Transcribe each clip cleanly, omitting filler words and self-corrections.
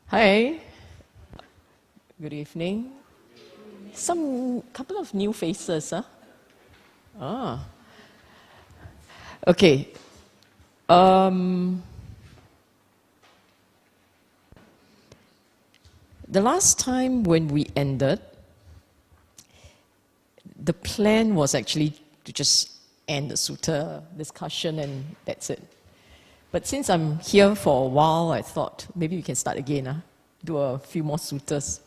Hi, good evening. Some couple of new faces, huh? Ah, okay. The last time when we ended, the plan was actually to just end the Sutta discussion and that's it. But since I'm here for a while, I thought maybe we can start again, do a few more suttas.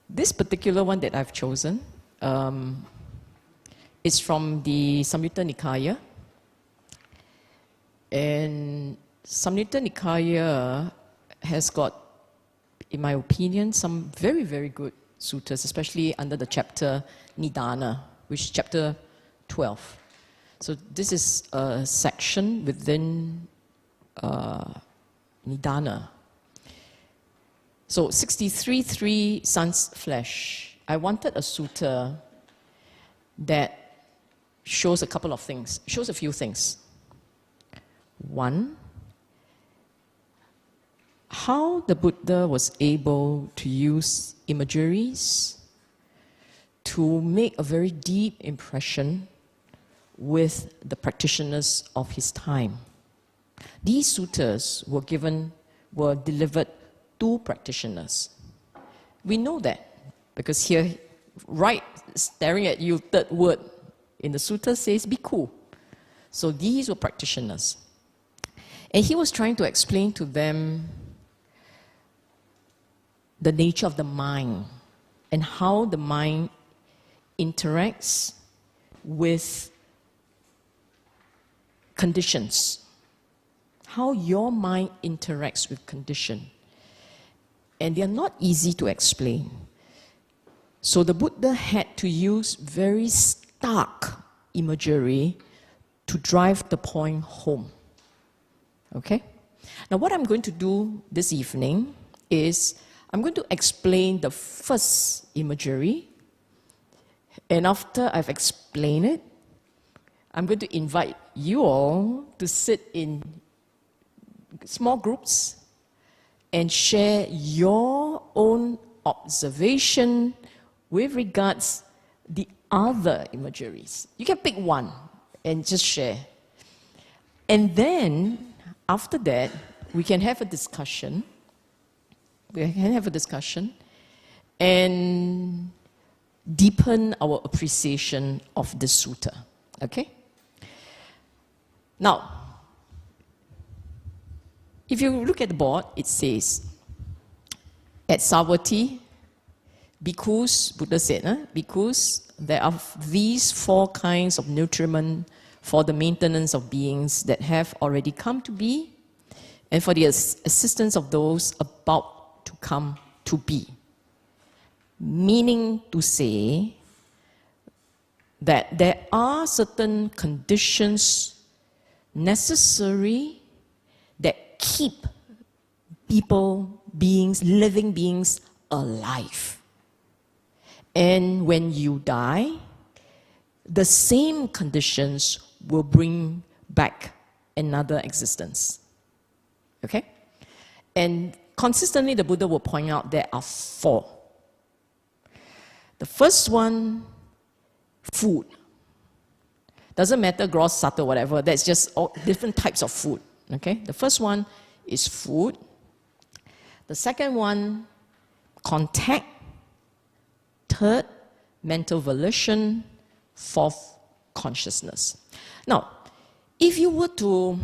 This particular one that I've chosen is from the Samyutta Nikaya. And Samyutta Nikaya has got, in my opinion, some very, very good suttas, especially under the chapter Nidana, which is chapter 12. So this is a section within Nidana. So 63.3 Sun's Flesh. I wanted a sutta that shows a couple of things, shows a few things. One, how the Buddha was able to use imageries to make a very deep impression with the practitioners of his time. These suttas were delivered to practitioners. We know that because here, right, staring at you, third word in the sutta says bhikkhu. So these were practitioners. And he was trying to explain to them the nature of the mind and how the mind interacts with conditions. How your mind interacts with condition. And they are not easy to explain. So the Buddha had to use very stark imagery to drive the point home. Okay? Now what I'm going to do this evening is I'm going to explain the first imagery, and after I've explained it, I'm going to invite you all to sit in small groups and share your own observation with regards the other imageries. You can pick one and just share. And then, after that, we can have a discussion. And deepen our appreciation of the sutta. Okay? Now, if you look at the board, it says, at Savatthi, bhikkhus, Buddha said, bhikkhus, there are these four kinds of nutriment for the maintenance of beings that have already come to be, and for the assistance of those about to come to be. Meaning to say that there are certain conditions necessary that keep people, beings, living beings alive. And when you die, the same conditions will bring back another existence. Okay? And consistently, the Buddha will point out there are four. The first one, food. Doesn't matter, gross, subtle, whatever. That's just all different types of food. Okay? The first one is food. The second one, contact. Third, mental volition. Fourth, consciousness. Now, if you were to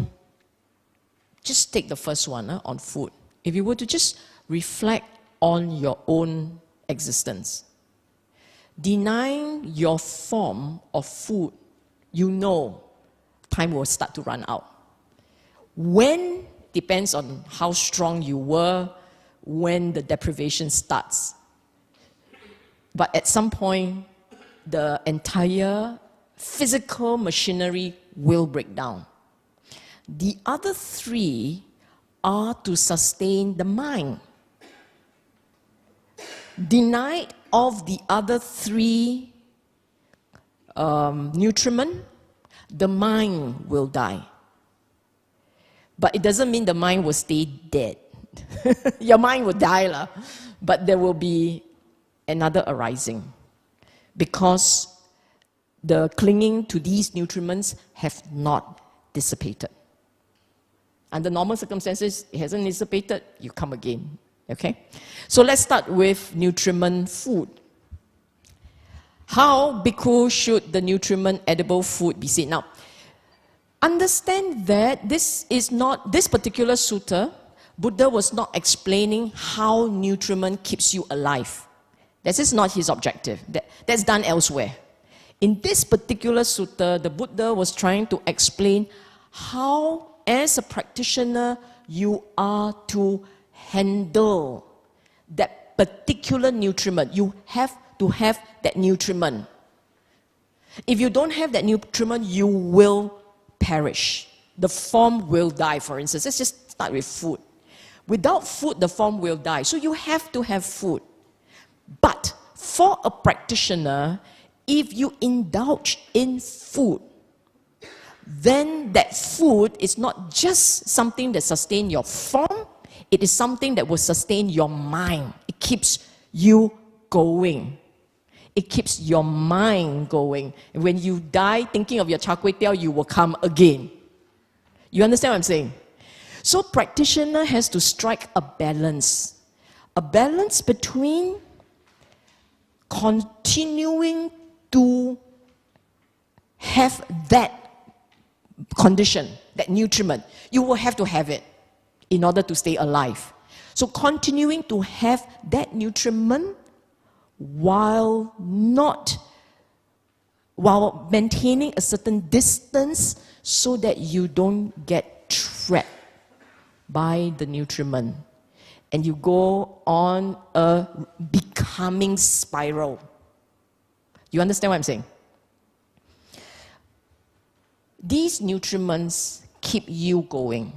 just take the first one on food, if you were to just reflect on your own existence, denying your form of food, you know time will start to run out. When depends on how strong you were when the deprivation starts. But at some point, the entire physical machinery will break down. The other three are to sustain the mind. Denied of the other three nutriment, the mind will die. But it doesn't mean the mind will stay dead. Your mind will die, lah. But there will be another arising. Because the clinging to these nutriments have not dissipated. Under normal circumstances, it hasn't dissipated, you come again. Okay? So let's start with nutriment food. How, bhikkhu, should the nutriment edible food be seen? Now, understand that this particular sutta, Buddha was not explaining how nutriment keeps you alive. That is not his objective. That's done elsewhere. In this particular sutta, the Buddha was trying to explain how, as a practitioner, you are to handle that particular nutriment. You have to have that nutriment. If you don't have that nutriment, you will perish. The form will die, for instance. Let's just start with food. Without food, the form will die. So you have to have food. But for a practitioner, if you indulge in food, then that food is not just something that sustains your form, it is something that will sustain your mind. It keeps you going. It keeps your mind going. And when you die thinking of your char kway teow, you will come again. You understand what I'm saying? So practitioner has to strike a balance. A balance between continuing to have that condition, that nutriment. You will have to have it in order to stay alive. So continuing to have that nutriment while maintaining a certain distance so that you don't get trapped by the nutriment and you go on a becoming spiral. You understand what I'm saying? These nutriments keep you going.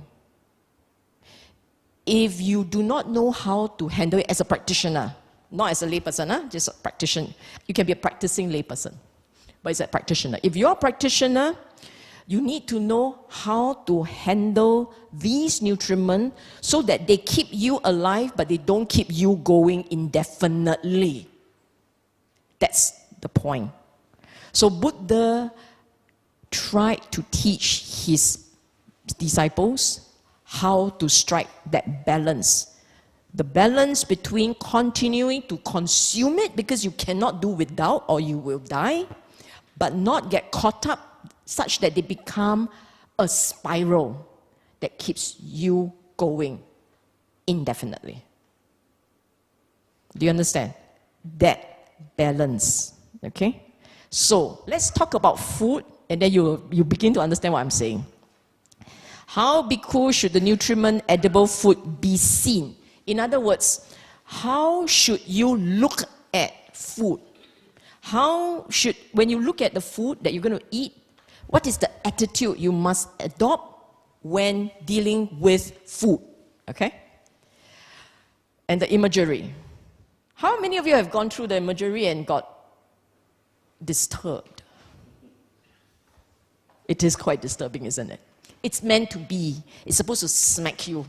If you do not know how to handle it as a practitioner, not as a layperson, just a practitioner. You can be a practicing layperson, but it's a practitioner. If you're a practitioner, you need to know how to handle these nutriments so that they keep you alive, but they don't keep you going indefinitely. That's the point. So Buddha tried to teach his disciples how to strike that balance. The balance between continuing to consume it because you cannot do without or you will die, but not get caught up such that they become a spiral that keeps you going indefinitely. Do you understand? That balance, okay? So, let's talk about food and then you begin to understand what I'm saying. How, bhikkhu, should the nutriment edible food be seen? In other words, how should you look at food? When you look at the food that you're going to eat, what is the attitude you must adopt when dealing with food? Okay? And the imagery. How many of you have gone through the imagery and got disturbed? It is quite disturbing, isn't it? It's meant to be. It's supposed to smack you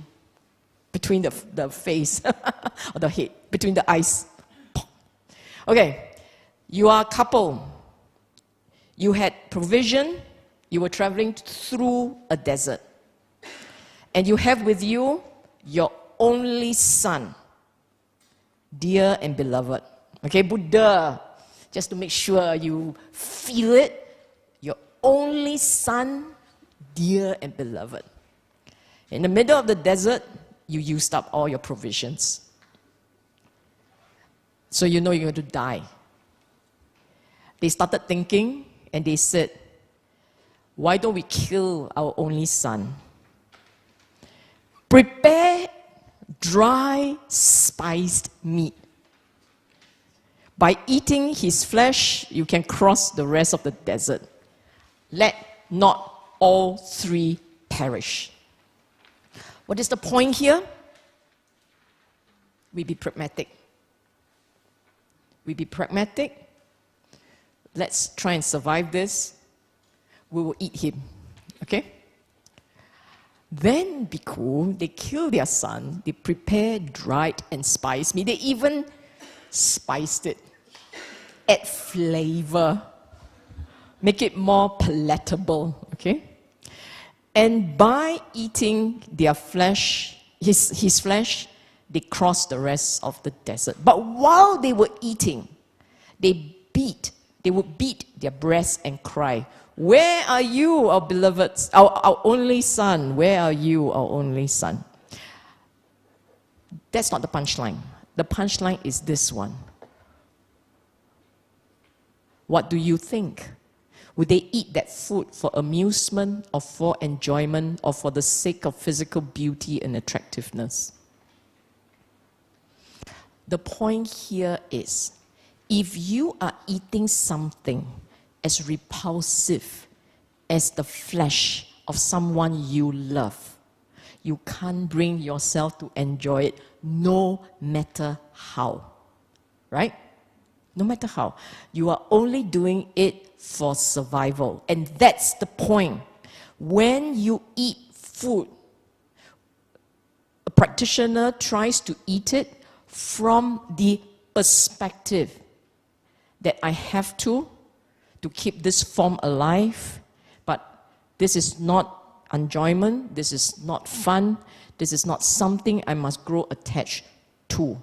between the face or the head, between the eyes. Okay, you are a couple. You had provision. You were traveling through a desert. And you have with you your only son, dear and beloved. Okay, Buddha, just to make sure you feel it, your only son, dear and beloved. In the middle of the desert, you used up all your provisions. So you know you're going to die. They started thinking and they said, why don't we kill our only son? Prepare dry, spiced meat. By eating his flesh, you can cross the rest of the desert. Let not all three perish. What is the point here? We be pragmatic. We be pragmatic. Let's try and survive this. We will eat him. Okay? Then bhikkhu, they kill their son, they prepare dried and spiced meat. They even spiced it, add flavor, make it more palatable, okay? And by eating their flesh, his flesh, they crossed the rest of the desert. But while they were eating, they would beat their breasts and cry, "Where are you, our beloved, our only son? Where are you, our only son?" That's not the punchline. The punchline is this one. What do you think? Would they eat that food for amusement or for enjoyment or for the sake of physical beauty and attractiveness? The point here is, if you are eating something as repulsive as the flesh of someone you love, you can't bring yourself to enjoy it no matter how. Right? No matter how. You are only doing it for survival. And that's the point. When you eat food, a practitioner tries to eat it from the perspective that I have to keep this form alive, but this is not enjoyment, this is not fun, this is not something I must grow attached to.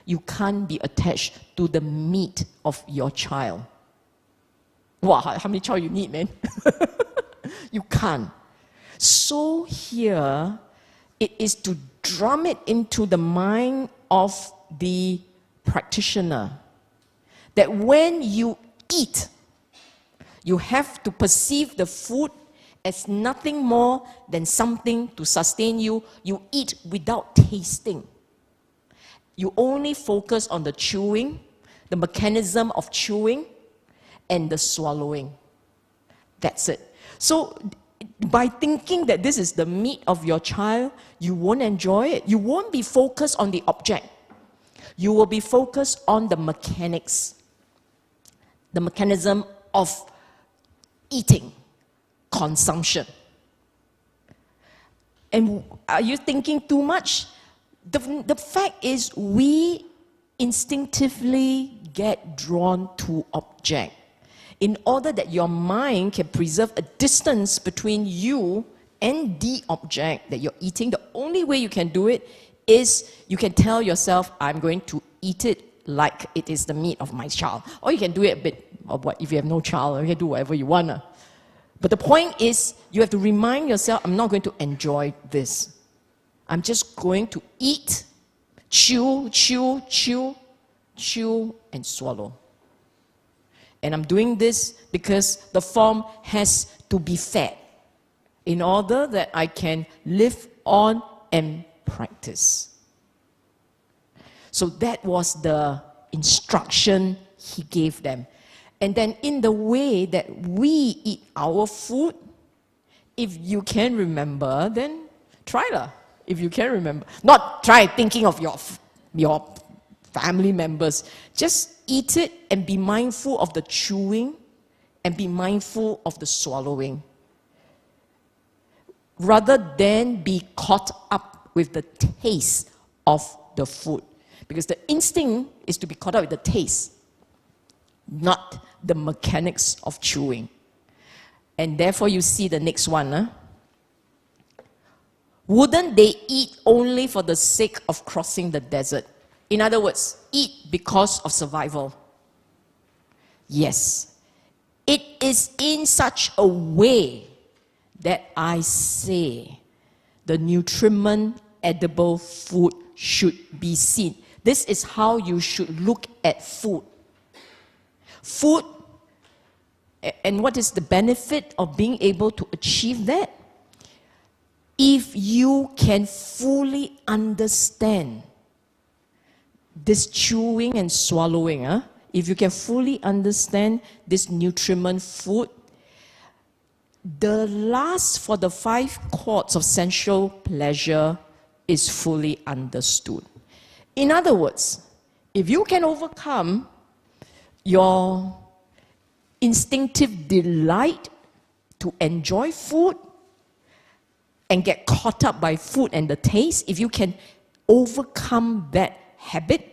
You can't be attached to the meat of your child. Wow, how many child you need, man? You can't. So here, it is to drum it into the mind of the practitioner that when you eat, you have to perceive the food as nothing more than something to sustain you. You eat without tasting. You only focus on the chewing, the mechanism of chewing, and the swallowing. That's it. So, by thinking that this is the meat of your child, you won't enjoy it. You won't be focused on the object. You will be focused on the mechanics, the mechanism of eating, consumption. And are you thinking too much? The fact is, we instinctively get drawn to object. In order that your mind can preserve a distance between you and the object that you're eating, the only way you can do it is you can tell yourself, I'm going to eat it like it is the meat of my child. Or you can do it a bit of what, if you have no child, you can do whatever you want. But the point is, you have to remind yourself, I'm not going to enjoy this. I'm just going to eat, chew, and swallow. And I'm doing this because the form has to be fed in order that I can live on and practice. So that was the instruction he gave them. And then in the way that we eat our food, if you can remember, then try lah. If you can remember. Not try thinking of your family members. Just eat it and be mindful of the chewing and be mindful of the swallowing. Rather than be caught up with the taste of the food. Because the instinct is to be caught up with the taste, not the mechanics of chewing. And therefore you see the next one. Wouldn't they eat only for the sake of crossing the desert? In other words, eat because of survival. Yes. It is in such a way that I say the nutriment edible food should be seen. This is how you should look at food. Food, and what is the benefit of being able to achieve that? If you can fully understand this chewing and swallowing, if you can fully understand this nutriment food, the last for the 5 chords of sensual pleasure is fully understood. In other words, if you can overcome your instinctive delight to enjoy food, and get caught up by food and the taste, if you can overcome that habit,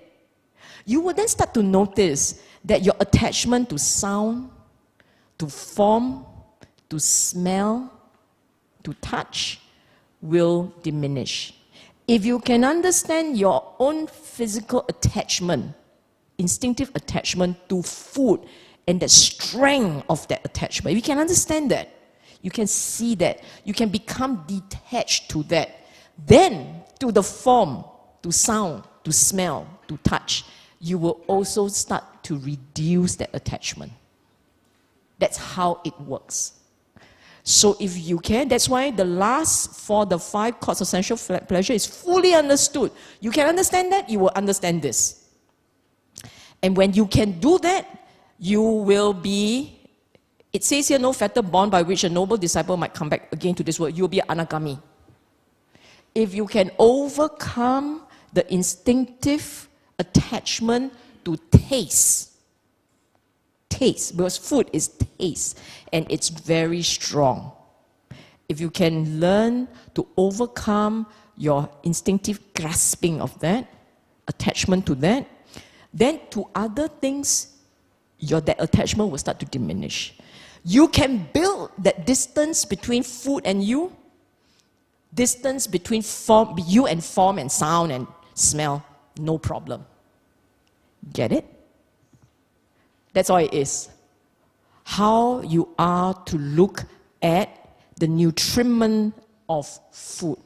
you will then start to notice that your attachment to sound, to form, to smell, to touch will diminish. If you can understand your own physical attachment, instinctive attachment to food, and the strength of that attachment, if you can understand that, you can see that, you can become detached to that, then to the form, to sound, to smell, to touch, you will also start to reduce that attachment. That's how it works. So if you can, that's why the last for the 5 courts of sensual pleasure is fully understood. You can understand that, you will understand this. And when you can do that, you will be, it says here, no fatal bond by which a noble disciple might come back again to this world. You will be an anagami. If you can overcome the instinctive attachment to taste, because food is taste, and it's very strong. If you can learn to overcome your instinctive grasping of that, attachment to that, then to other things, that attachment will start to diminish. You can build that distance between food and you, distance between you and form and sound and smell, no problem. Get it? That's all it is. How you are to look at the nutriment of food.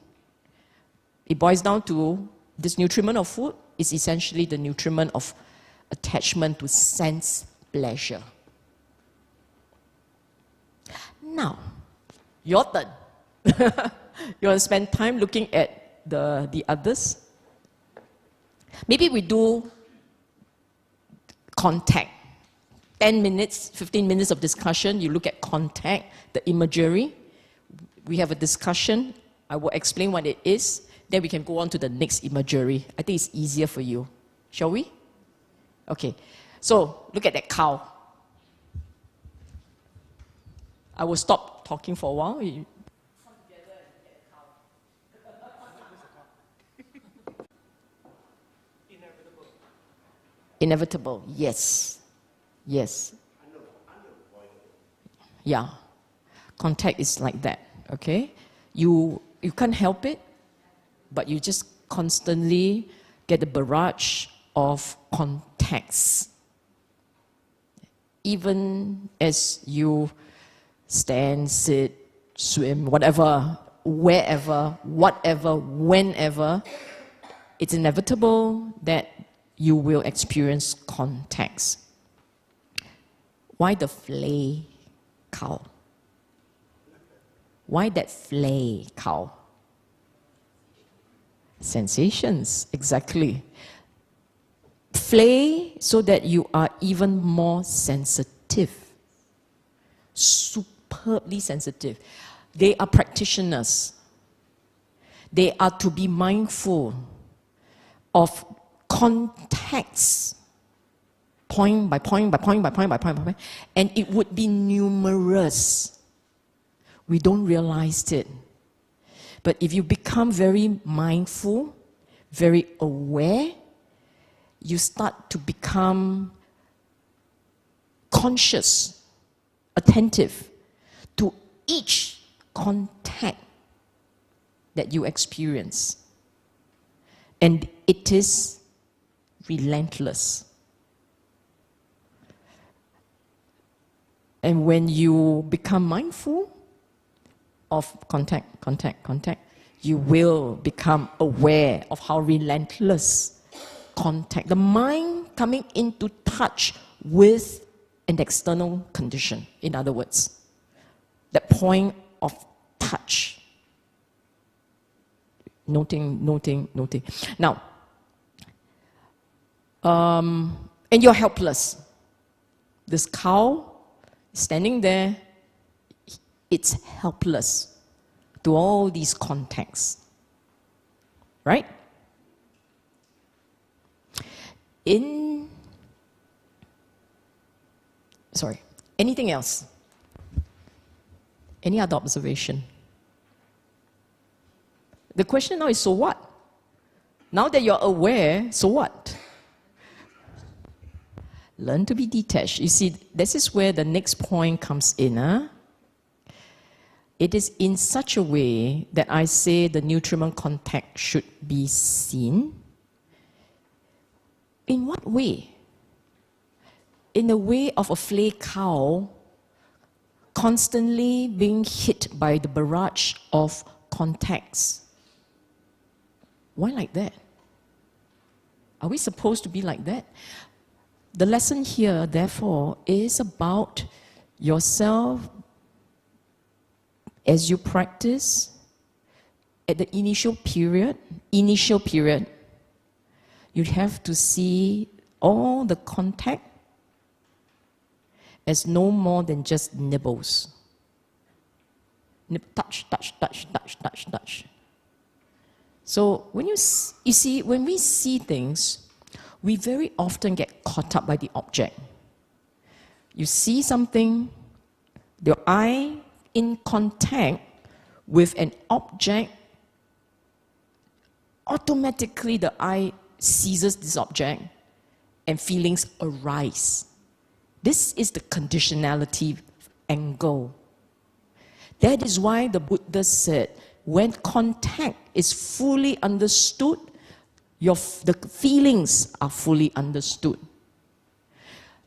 It boils down to this nutriment of food is essentially the nutriment of attachment to sense pleasure. Now, your turn. You want to spend time looking at the others? Maybe we do contact. 10 minutes, 15 minutes of discussion. You look at contact, the imagery. We have a discussion. I will explain what it is. Then we can go on to the next imagery. I think it's easier for you. Shall we? Okay. So, look at that cow. I will stop talking for a while. Inevitable, yes. Yes. Yeah. Contact is like that, okay? You can't help it, but you just constantly get the barrage of contacts. Even as you stand, sit, swim, whatever, wherever, whatever, whenever, it's inevitable that you will experience contacts. Why the flay cow? Why that flay cow? Sensations, exactly. Flay so that you are even more sensitive. Superbly sensitive. They are practitioners. They are to be mindful of contacts, point by point by point by point by point by point, and it would be numerous. We don't realize it. But if you become very mindful, very aware, you start to become conscious, attentive to each contact that you experience. And it is relentless. And when you become mindful of contact, you will become aware of how relentless contact, the mind coming into touch with an external condition, in other words, that point of touch. Noting. Now, and you're helpless. This cow standing there, it's helpless to all these contacts. Right? Anything else? Any other observation? The question now is, so what? Now that you're aware, so what? Learn to be detached. You see, this is where the next point comes in. It is in such a way that I say the nutriment contact should be seen. In what way? In the way of a flay cow constantly being hit by the barrage of contacts. Why like that? Are we supposed to be like that? The lesson here, therefore, is about yourself as you practice at the initial period. You have to see all the contact as no more than just nibbles. Touch, touch, touch, touch, touch, touch. So when you see, when we see things, we very often get caught up by the object. You see something, your eye in contact with an object, automatically the eye seizes this object and feelings arise. This is the conditionality angle. That is why the Buddha said, when contact is fully understood, the feelings are fully understood.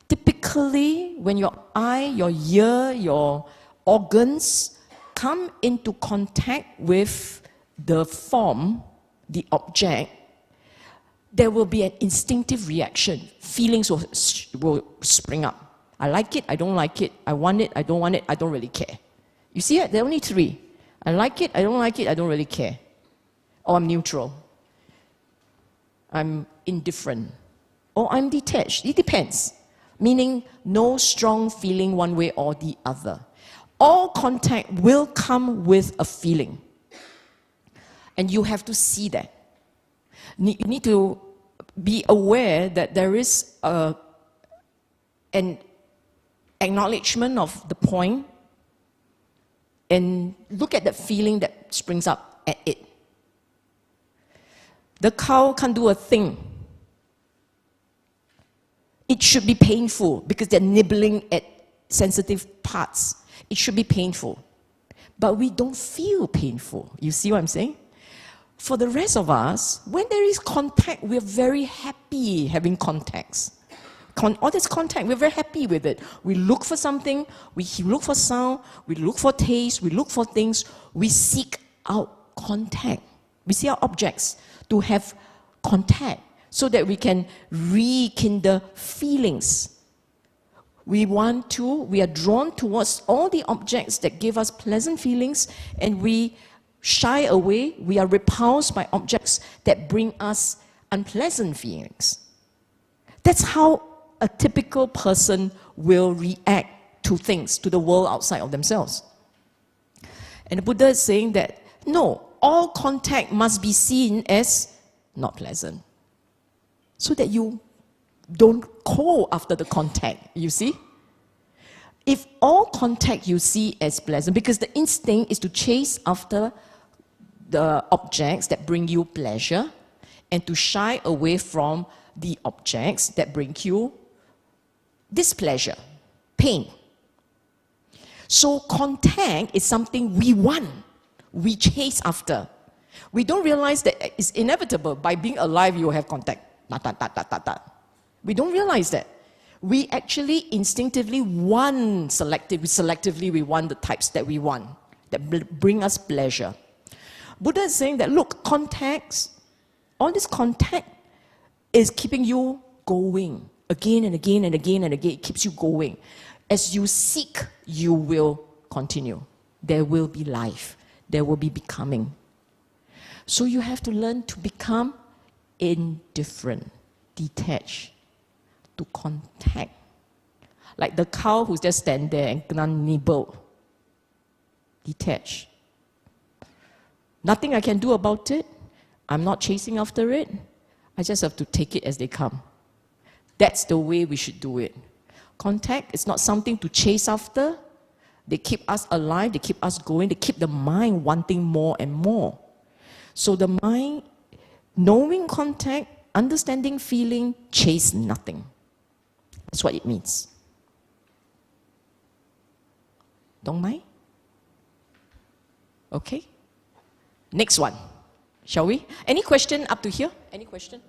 Typically, when your eye, your ear, your organs come into contact with the form, the object, there will be an instinctive reaction. Feelings will spring up. I like it, I don't like it. I want it, I don't want it, I don't really care. You see it? There are only three. I like it, I don't like it, I don't really care. Or I'm neutral. I'm indifferent. Or I'm detached. It depends. Meaning no strong feeling one way or the other. All contact will come with a feeling. And you have to see that. You need to be aware that there is an acknowledgement of the point and look at the feeling that springs up at it. The cow can't do a thing. It should be painful because they're nibbling at sensitive parts. It should be painful. But we don't feel painful. You see what I'm saying? For the rest of us, when there is contact, we're very happy having contacts. All this contact, we're very happy with it. We look for something, we look for sound, we look for taste, we look for things, we seek out contact. We see our objects to have contact so that we can rekindle feelings. We are drawn towards all the objects that give us pleasant feelings, and we shy away, we are repulsed by objects that bring us unpleasant feelings. That's how a typical person will react to things, to the world outside of themselves. And the Buddha is saying that, no, all contact must be seen as not pleasant. So that you don't call after the contact, you see? If all contact you see as pleasant, because the instinct is to chase after the objects that bring you pleasure and to shy away from the objects that bring you displeasure, pain. So contact is something we want, we chase after. We don't realize that it's inevitable. By being alive, you will have contact. We don't realize that. We actually instinctively want selectively we want the types that we want, that bring us pleasure. Buddha is saying that, look, contacts, all this contact is keeping you going again and again and again and again. It keeps you going. As you seek, you will continue. There will be life. There will be becoming. So you have to learn to become indifferent, detached, to contact. Like the cow who's just stand there and gonna nibble. Detached. Nothing I can do about it. I'm not chasing after it. I just have to take it as they come. That's the way we should do it. Contact is not something to chase after. They keep us alive, they keep us going, they keep the mind wanting more and more. So the mind, knowing contact, understanding feeling, chase nothing. That's what it means. Don't mind? Okay. Next one. Shall we? Any question up to here? Any question?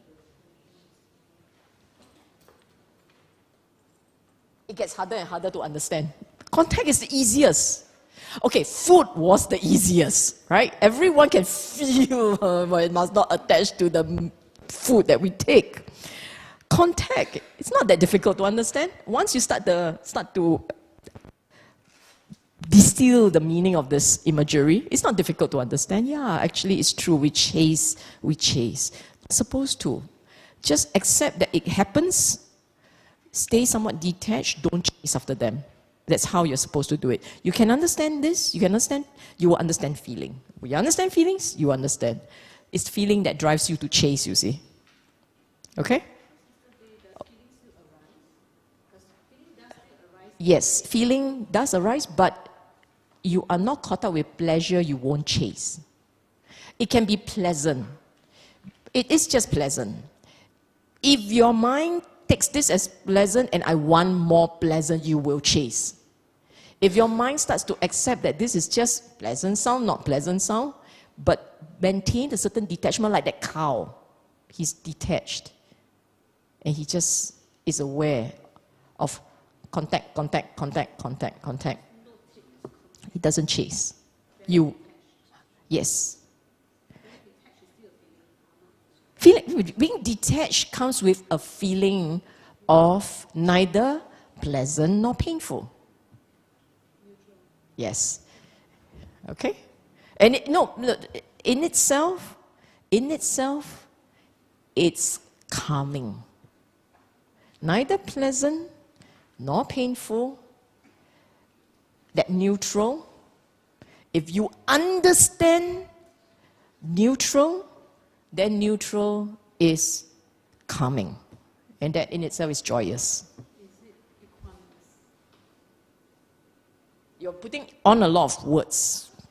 It gets harder and harder to understand. Contact is the easiest. Okay, food was the easiest, right? Everyone can feel, but it must not attach to the food that we take. Contact, it's not that difficult to understand. Once you start to distill the meaning of this imagery, it's not difficult to understand. Yeah, actually it's true. We chase. Supposed to. Just accept that it happens, stay somewhat detached, don't chase after them. That's how you're supposed to do it. You can understand this, you will understand feeling. When you understand feelings, you understand. It's feeling that drives you to chase, you see. Okay? Yes, feeling does arise, but you are not caught up with pleasure, you won't chase. It can be pleasant. It is just pleasant. If your mind takes this as pleasant and I want more pleasant, you will chase. If your mind starts to accept that this is just pleasant sound, not pleasant sound, but maintain a certain detachment like that cow, he's detached. And he just is aware of contact. He doesn't chase. Yes. Being detached comes with a feeling of neither pleasant nor painful. Yes. Okay? And in itself, it's calming. Neither pleasant nor painful. That neutral. If you understand neutral, then neutral is calming. And that in itself is joyous. Is it equanimous? You're putting on a lot of words. So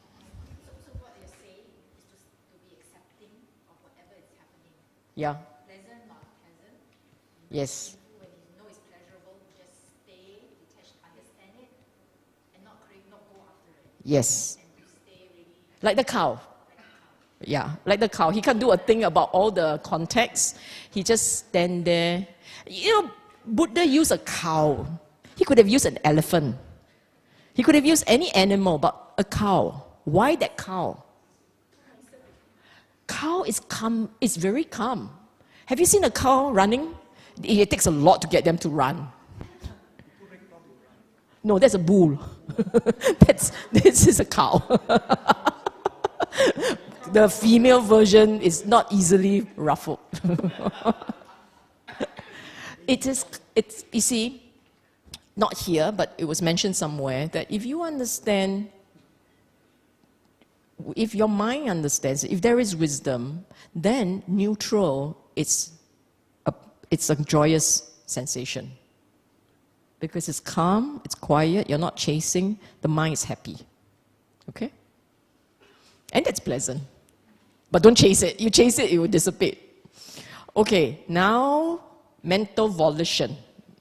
what you're saying is to be accepting of whatever is happening. Yeah. Pleasant, not pleasant. Yes. When you know it's pleasurable, just stay detached, understand it, and not crave, not go after it. Yes. And to stay really Like the cow. Yeah, like the cow. He can't do a thing about all the context. He just stand there. You know, Buddha used a cow. He could have used an elephant. He could have used any animal, but a cow. Why that cow? Cow is calm. It's very calm. Have you seen a cow running? It takes a lot to get them to run. No, that's a bull. This is a cow. The female version is not easily ruffled. It's, you see, not here, but it was mentioned somewhere, that if you understand, if your mind understands, if there is wisdom, then neutral, it's a joyous sensation. Because it's calm, it's quiet, you're not chasing, the mind is happy. Okay? And it's pleasant. But don't chase it. You chase it, it will dissipate. Okay, now mental volition.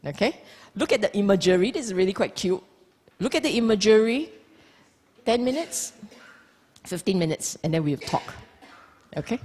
Okay? Look at the imagery. This is really quite cute. Look at the imagery. 10 minutes, 15 minutes, and then we'll talk. Okay?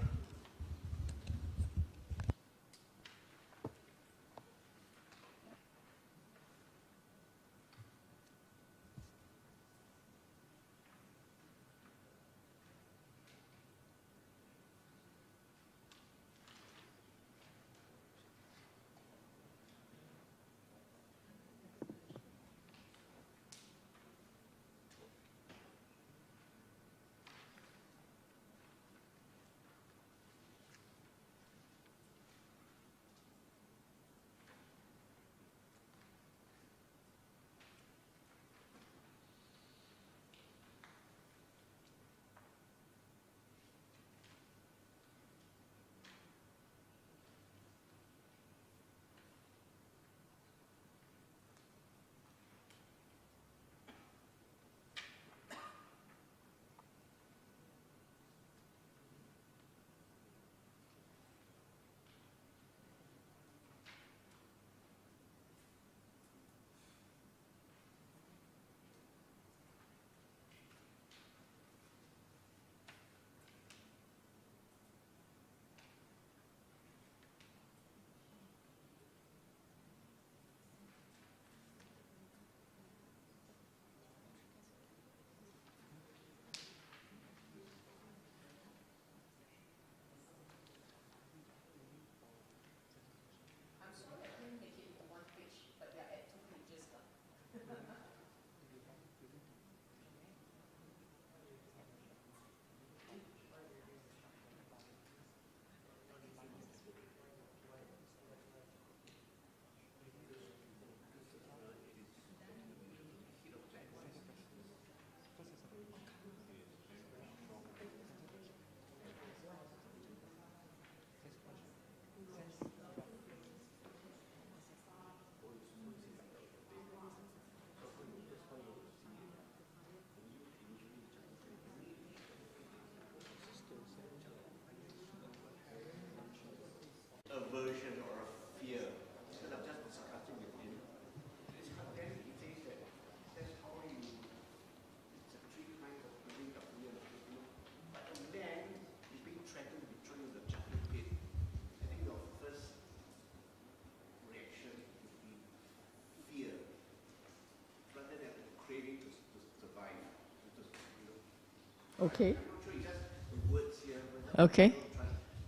Okay. I'm not sure it's just the words here. Okay.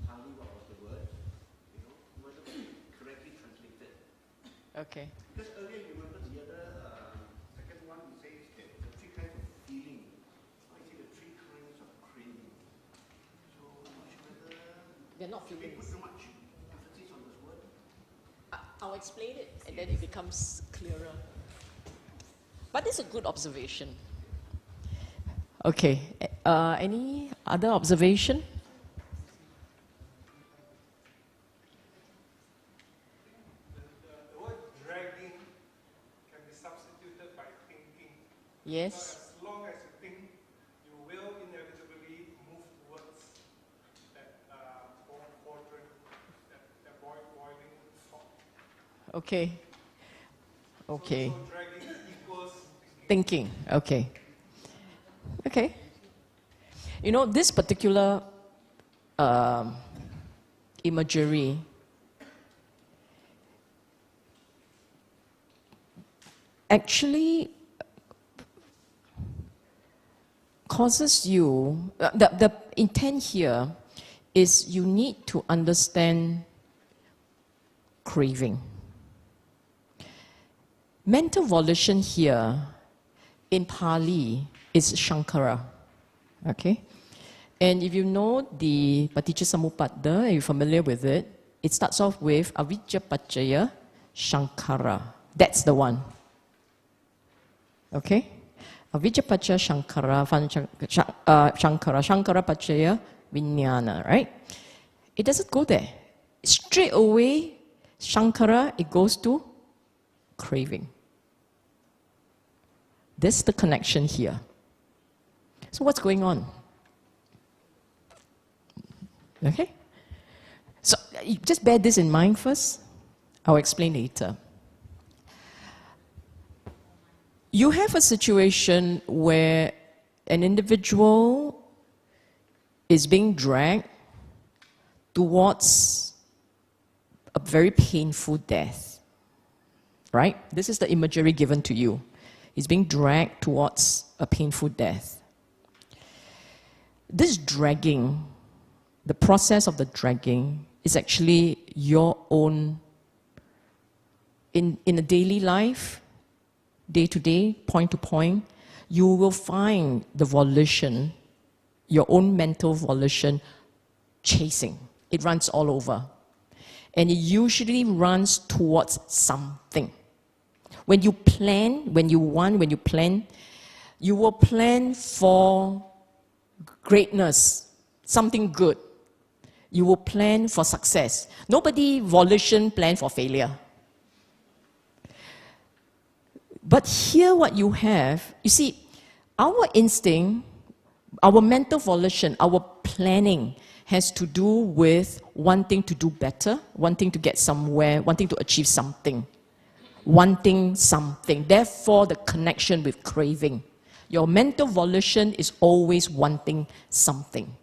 Pali, what was the word? Whether it was correctly translated. Okay. Because earlier you remember the other second one, it says that the three kinds of feeling. Now you see the three kinds of craving. So I'm not sure whether They're not should we feelings. put too much emphasis on this word. I'll explain it and then it becomes clearer. But it's a good observation. Okay. Any other observation? The word dragging can be substituted by thinking. Yes. So as long as you think, you will inevitably move towards that quadrant, that boiling thought. Okay. Okay. So dragging equals Thinking. Okay. Okay. This particular imagery actually causes you, the intent here is you need to understand craving. Mental volition here in Pali is Shankara. Okay? And if you know the Paticca you're familiar with it, it starts off with Avijja Paccaya Shankara. That's the one. Okay? Avijja Paccaya Shankara, Shankara Paccaya Vijnana, right? It doesn't go there. Straight away, Shankara, it goes to craving. That's the connection here. So what's going on? Okay? So you just bear this in mind first. I'll explain later. You have a situation where an individual is being dragged towards a very painful death. Right? This is the imagery given to you. He's being dragged towards a painful death. This dragging, the process of the dragging, is actually your own, in a daily life, day to day, point to point, you will find the volition, your own mental volition, chasing. It runs all over. And it usually runs towards something. When you plan, when you plan, you will plan for greatness, something good. You will plan for success. Nobody volition plan for failure. But here what you have, you see, our instinct, our mental volition, our planning has to do with wanting to do better, wanting to get somewhere, wanting to achieve something. Wanting something. Therefore, the connection with craving. Your mental volition is always wanting something.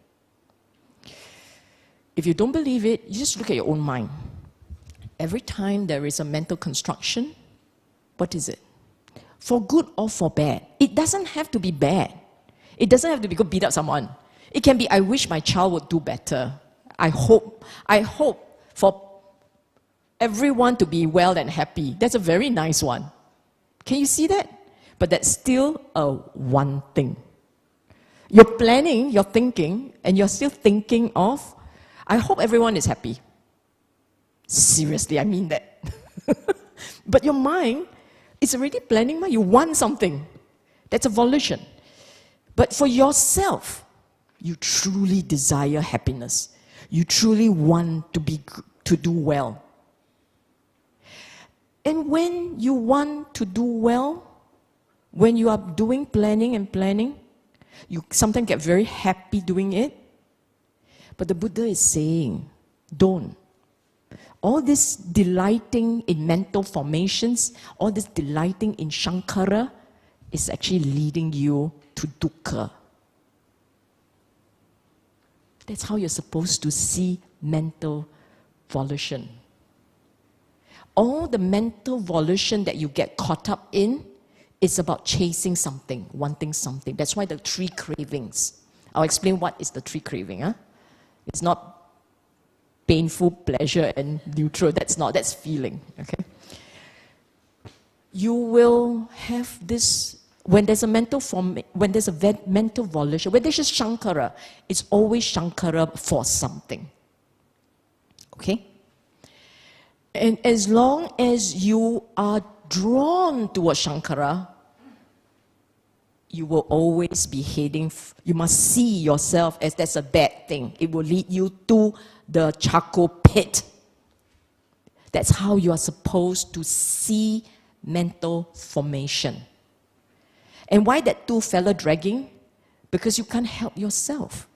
If you don't believe it, you just look at your own mind. Every time there is a mental construction, what is it? For good or for bad? It doesn't have to be bad. It doesn't have to be go beat up someone. It can be, I wish my child would do better. I hope for everyone to be well and happy. That's a very nice one. Can you see that? But that's still a one thing. You're planning, you're thinking, and you're still thinking of, I hope everyone is happy. Seriously, I mean that. But your mind is already planning, you want something. That's a volition. But for yourself, you truly desire happiness. You truly want to do well. And when you want to do well, when you are doing planning, you sometimes get very happy doing it. But the Buddha is saying, don't. All this delighting in mental formations, all this delighting in Shankara is actually leading you to dukkha. That's how you're supposed to see mental volition. All the mental volition that you get caught up in is about chasing something, wanting something. That's why the three cravings. I'll explain what is the three craving. It's not painful, pleasure, and neutral. That's feeling. Okay. You will have this when there's a mental mental volition. When there's just Shankara, it's always Shankara for something. Okay. And as long as you are drawn towards Shankara, you will always be heading, you must see yourself as that's a bad thing. It will lead you to the charcoal pit. That's how you are supposed to see mental formation. And why that two fella dragging? Because you can't help yourself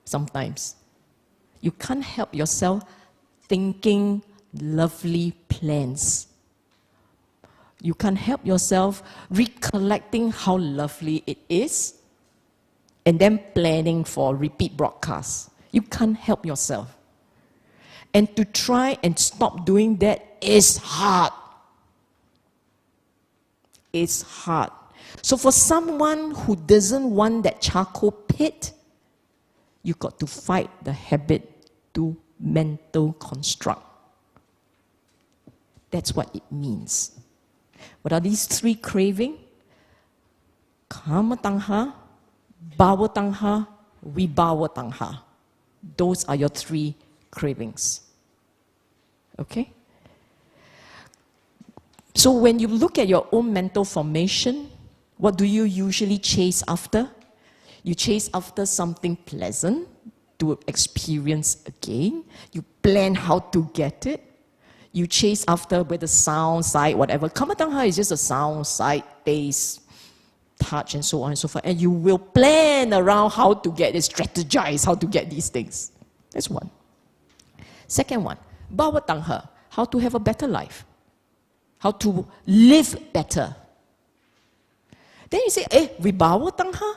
sometimes. You can't help yourself thinking lovely plans. You can't help yourself recollecting how lovely it is and then planning for repeat broadcasts. You can't help yourself. And to try and stop doing that is hard. It's hard. So for someone who doesn't want that charcoal pit, you got to fight the habit to mental construct. That's what it means. What are these three craving? Kama tangha, bhava tangha, vibhava tangha. Those are your three cravings. Okay? So when you look at your own mental formation, what do you usually chase after? You chase after something pleasant to experience again. You plan how to get it. You chase after whether sound, sight, whatever. Kamatangha is just a sound, sight, taste, touch, and so on and so forth. And you will plan around how to get it, strategize how to get these things. That's one. Second one, bhava-tangha, how to have a better life. How to live better. Then you say, vibhava-tangha?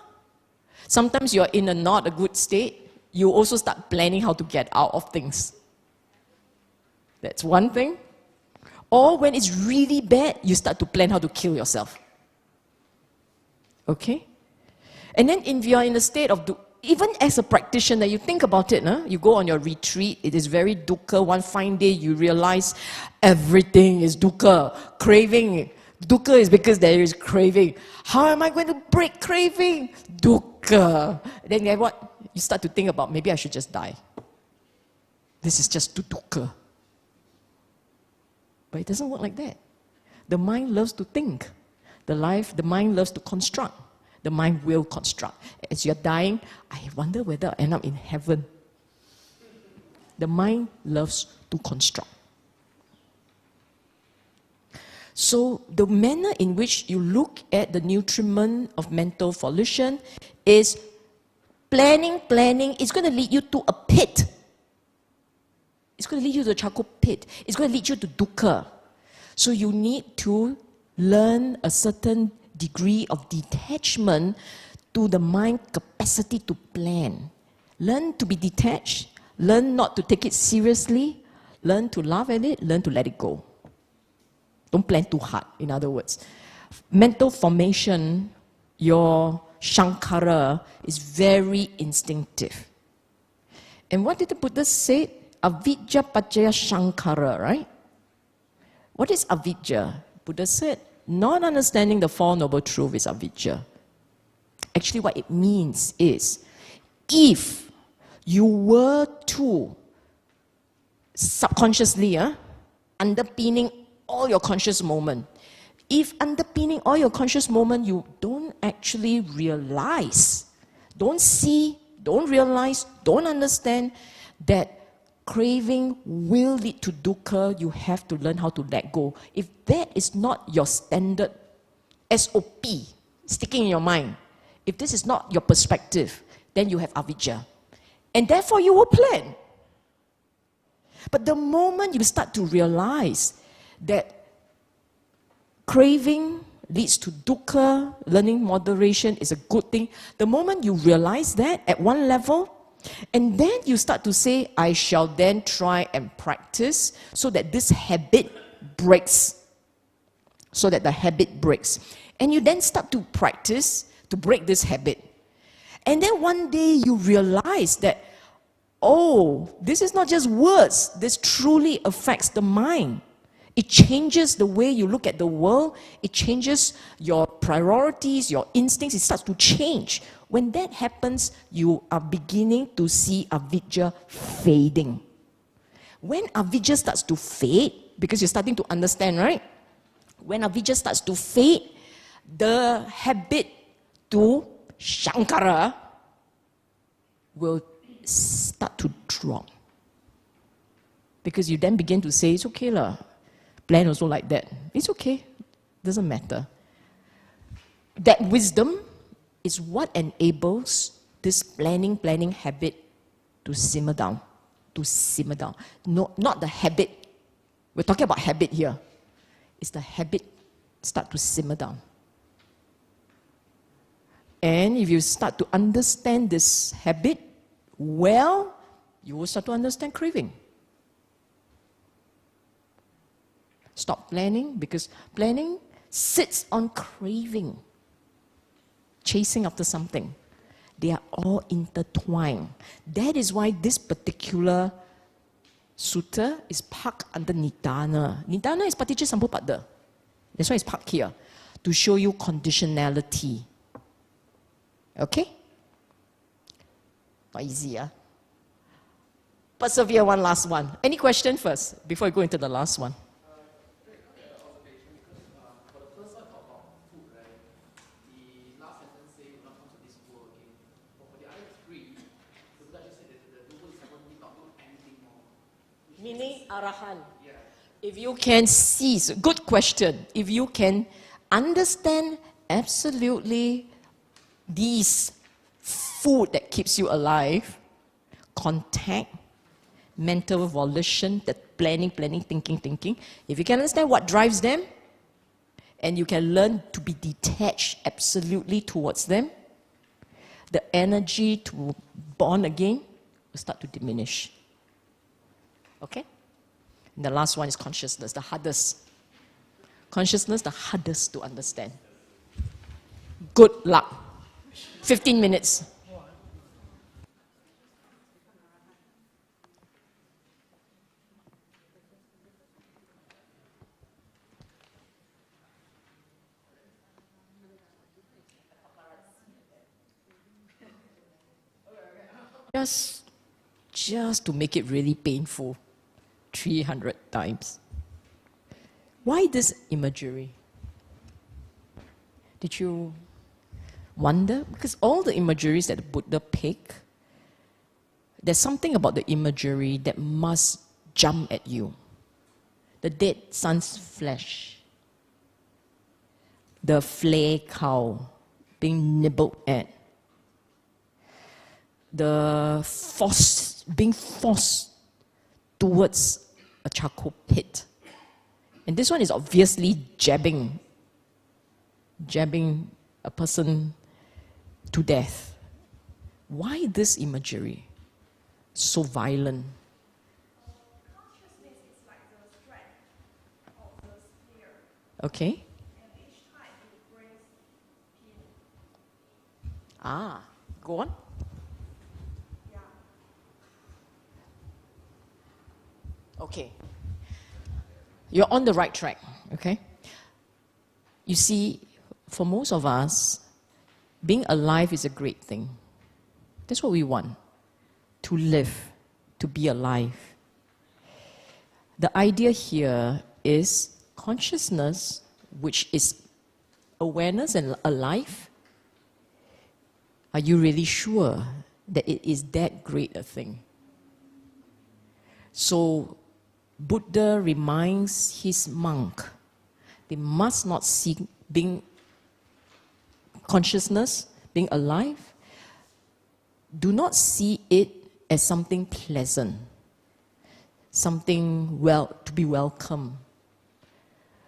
Sometimes you're in a not a good state. You also start planning how to get out of things. That's one thing. Or when it's really bad, you start to plan how to kill yourself. Okay? And then if you're in a state of, even as a practitioner, you think about it, you go on your retreat, it is very dukkha. One fine day you realize everything is dukkha. Craving. Dukkha is because there is craving. How am I going to break craving? Dukkha. Then what? You start to think about, maybe I should just die. This is just too dukkha. But it doesn't work like that. The mind loves to think. The mind loves to construct. The mind will construct. As you're dying, I wonder whether I end up in heaven. The mind loves to construct. So the manner in which you look at the nutriment of mental volition is planning. It's going to lead you to a pit. It's going to lead you to a charcoal pit. It's going to lead you to dukkha. So you need to learn a certain degree of detachment to the mind capacity to plan. Learn to be detached. Learn not to take it seriously. Learn to laugh at it. Learn to let it go. Don't plan too hard, in other words. Mental formation, your Shankara, is very instinctive. And what did the Buddha say? Avidya pacaya Shankara, right? What is avidya? Buddha said, not understanding the Four Noble Truths is avidya. Actually, what it means is, if you were to subconsciously, underpinning all your conscious moment, if underpinning all your conscious moment, you don't actually realize, don't see, don't realize, don't understand that craving will lead to dukkha, you have to learn how to let go. If that is not your standard SOP, sticking in your mind, if this is not your perspective, then you have avidya. And therefore you will plan. But the moment you start to realize that craving leads to dukkha, learning moderation is a good thing, the moment you realize that at one level, and then you start to say, I shall then try and practice so that this habit breaks. So that the habit breaks. And you then start to practice to break this habit. And then one day you realize that, oh, this is not just words, this truly affects the mind. It changes the way you look at the world, it changes your priorities, your instincts, it starts to change. When that happens, you are beginning to see avidya fading. When avidya starts to fade, because you're starting to understand, right? When avidya starts to fade, the habit to Shankara will start to drop. Because you then begin to say, it's okay lah. Plan also like that. It's okay. Doesn't matter. That wisdom is what enables this planning habit to simmer down. To simmer down. No, not the habit. We're talking about habit here. It's the habit start to simmer down. And if you start to understand this habit well, you will start to understand craving. Stop planning, because planning sits on craving, chasing after something. They are all intertwined. That is why this particular sutta is parked under Nidana. Nidana is Paticca. That's why it's parked here, to show you conditionality. Okay? Not easy, huh? Persevere, one last one. Any question first, before I go into the last one? Meaning Arahan. If you can cease, good question. If you can understand absolutely these food that keeps you alive, contact, mental volition, that planning, thinking. If you can understand what drives them, and you can learn to be detached absolutely towards them, the energy to bond again will start to diminish. Okay? And the last one is consciousness, the hardest. Consciousness, the hardest to understand. Good luck. 15 minutes. Just to make it really painful, 300 times. Why this imagery? Did you wonder? Because all the imageries that the Buddha picked, there's something about the imagery that must jump at you. The dead son's flesh, the flay cow being nibbled at, the being forced towards a charcoal pit. And this one is obviously jabbing a person to death. Why this imagery? So violent. Consciousness is like the strength of the spear, Okay? and each time it brings pain. Ah, go on. Yeah. Okay. You're on the right track, okay? You see, for most of us, being alive is a great thing. That's what we want. To live, to be alive. The idea here is consciousness, which is awareness and alive. Are you really sure that it is that great a thing? So, Buddha reminds his monk, they must not see being consciousness, being alive, do not see it as something pleasant, something to be welcome,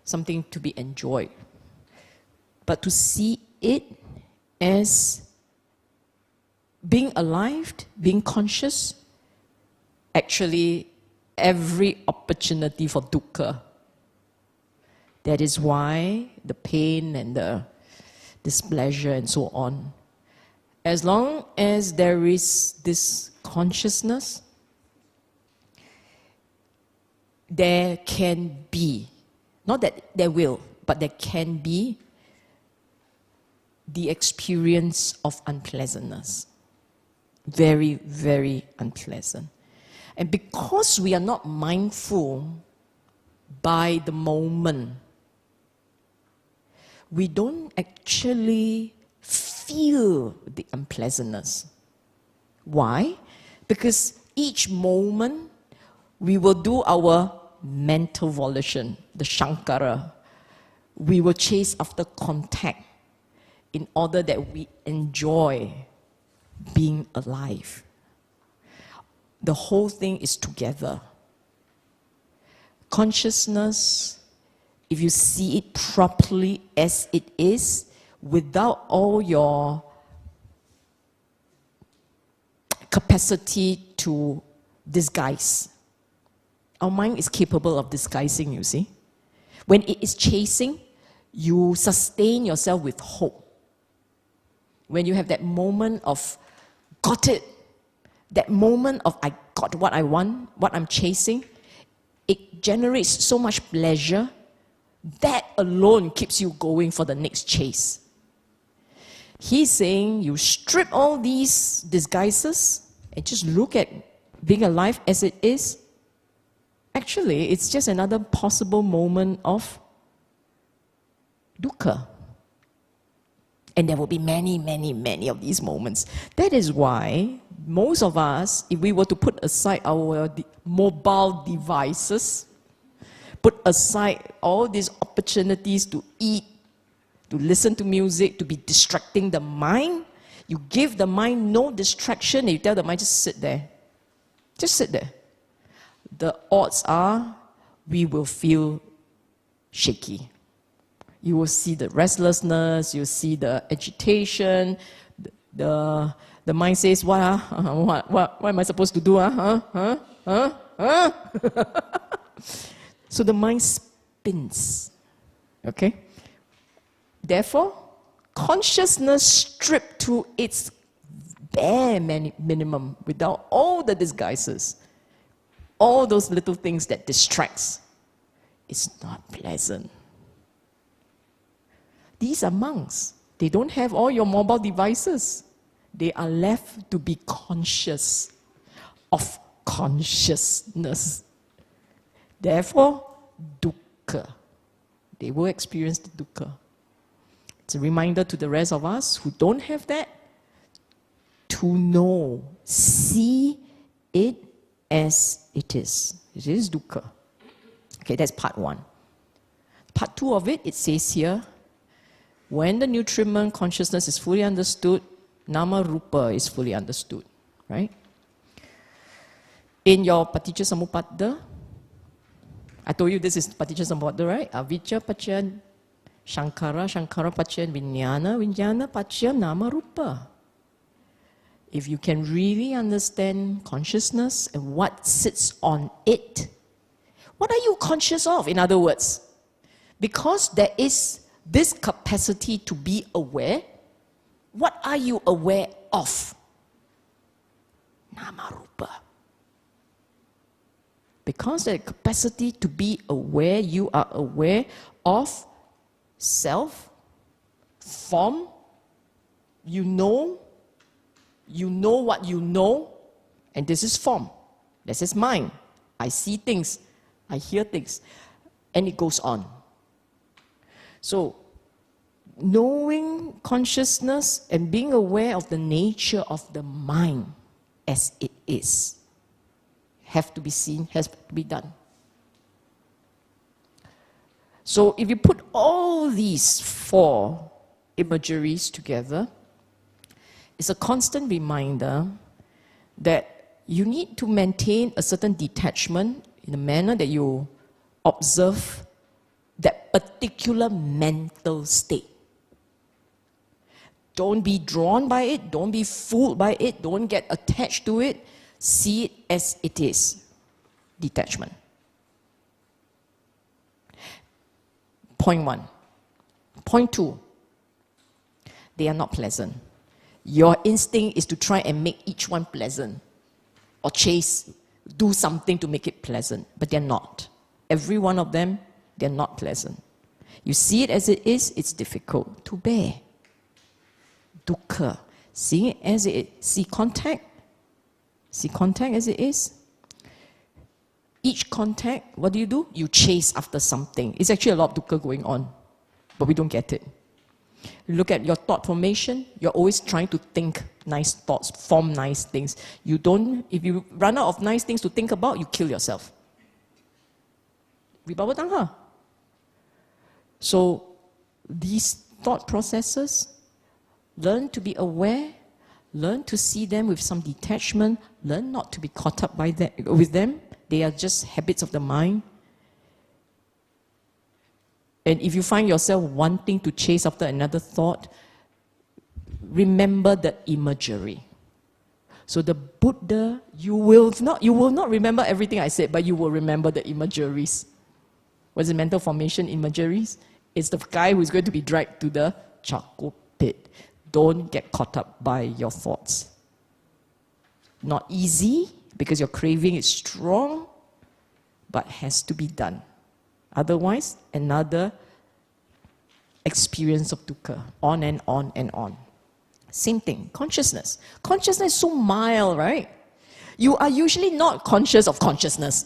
something to be enjoyed, but to see it as being alive, being conscious, actually every opportunity for dukkha. That is why the pain and the displeasure and so on As long as there is this consciousness, there can be, not that there will, but there can be the experience of unpleasantness. Very, very unpleasant. And because we are not mindful by the moment, we don't actually feel the unpleasantness. Why? Because each moment we will do our mental volition, the Shankara. We will chase after contact in order that we enjoy being alive. The whole thing is together. Consciousness, if you see it properly as it is, without all your capacity to disguise. Our mind is capable of disguising, you see. When it is chasing, you sustain yourself with hope. When you have that moment of, got it, that moment of, I got what I want, what I'm chasing, it generates so much pleasure. That alone keeps you going for the next chase. He's saying you strip all these disguises and just look at being alive as it is. Actually, it's just another possible moment of dukkha. And there will be many, many, many of these moments. That is why most of us, if we were to put aside our mobile devices, put aside all these opportunities to eat, to listen to music, to be distracting the mind, you give the mind no distraction and you tell the mind, just sit there. Just sit there. The odds are we will feel shaky. You will see the restlessness, you'll see the agitation, the mind says, what am I supposed to do? So the mind spins. Okay? Therefore, consciousness stripped to its bare minimum, without all the disguises, all those little things that distracts, is not pleasant. These are monks. They don't have all your mobile devices. They are left to be conscious of consciousness. Therefore, dukkha. They will experience the dukkha. It's a reminder to the rest of us who don't have that to know, see it as it is. It is dukkha. Okay, that's part one. Part two of it says here, when the nutriment consciousness is fully understood, nama rupa is fully understood, right? In your Paticca Samuppada, I told you this is Paticca Samuppada, right? Avijja Pacca Shankara, Shankara Pacca Vijnana, Vijnana Pacca Nama Rupa. If you can really understand consciousness and what sits on it, what are you conscious of, in other words? Because there is this capacity to be aware, what are you aware of? Nama Rupa. Because the capacity to be aware, you are aware of self, form, you know what you know, and this is form, this is mind. I see things, I hear things, and it goes on. So, knowing consciousness and being aware of the nature of the mind as it is have to be seen, has to be done. So if you put all these four imageries together, it's a constant reminder that you need to maintain a certain detachment in the manner that you observe that particular mental state. Don't be drawn by it, don't be fooled by it, don't get attached to it. See it as it is. Detachment. Point one. Point two. They are not pleasant. Your instinct is to try and make each one pleasant, or do something to make it pleasant, but they're not. Every one of them, they're not pleasant. You see it as it is, it's difficult to bear. Dukkha. Seeing it as it is. See contact as it is. Each contact, what do? You chase after something. It's actually a lot of dukkha going on, but we don't get it. Look at your thought formation. You're always trying to think nice thoughts, form nice things. If you run out of nice things to think about, you kill yourself. Wibawa tangha. So these thought processes, learn to be aware, learn to see them with some detachment, learn not to be caught up with them. They are just habits of the mind. And if you find yourself wanting to chase after another thought, remember the imagery. So the Buddha, you will not remember everything I said, but you will remember the imageries. What's the mental formation imageries? It's the guy who's going to be dragged to the charcoal pit. Don't get caught up by your thoughts. Not easy, because your craving is strong, but has to be done. Otherwise, another experience of dukkha, on and on and on. Same thing, consciousness. Consciousness is so mild, right? You are usually not conscious of consciousness.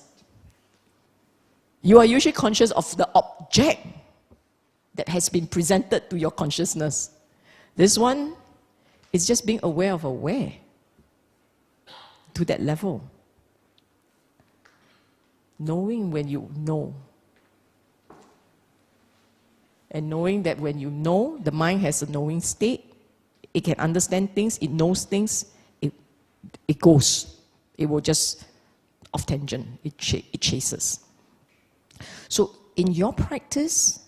You are usually conscious of the object that has been presented to your consciousness. This one is just being aware of aware to that level. Knowing when you know. And knowing that when you know, the mind has a knowing state, it can understand things, it knows things, it goes. It will just off tangent, it chases. So in your practice,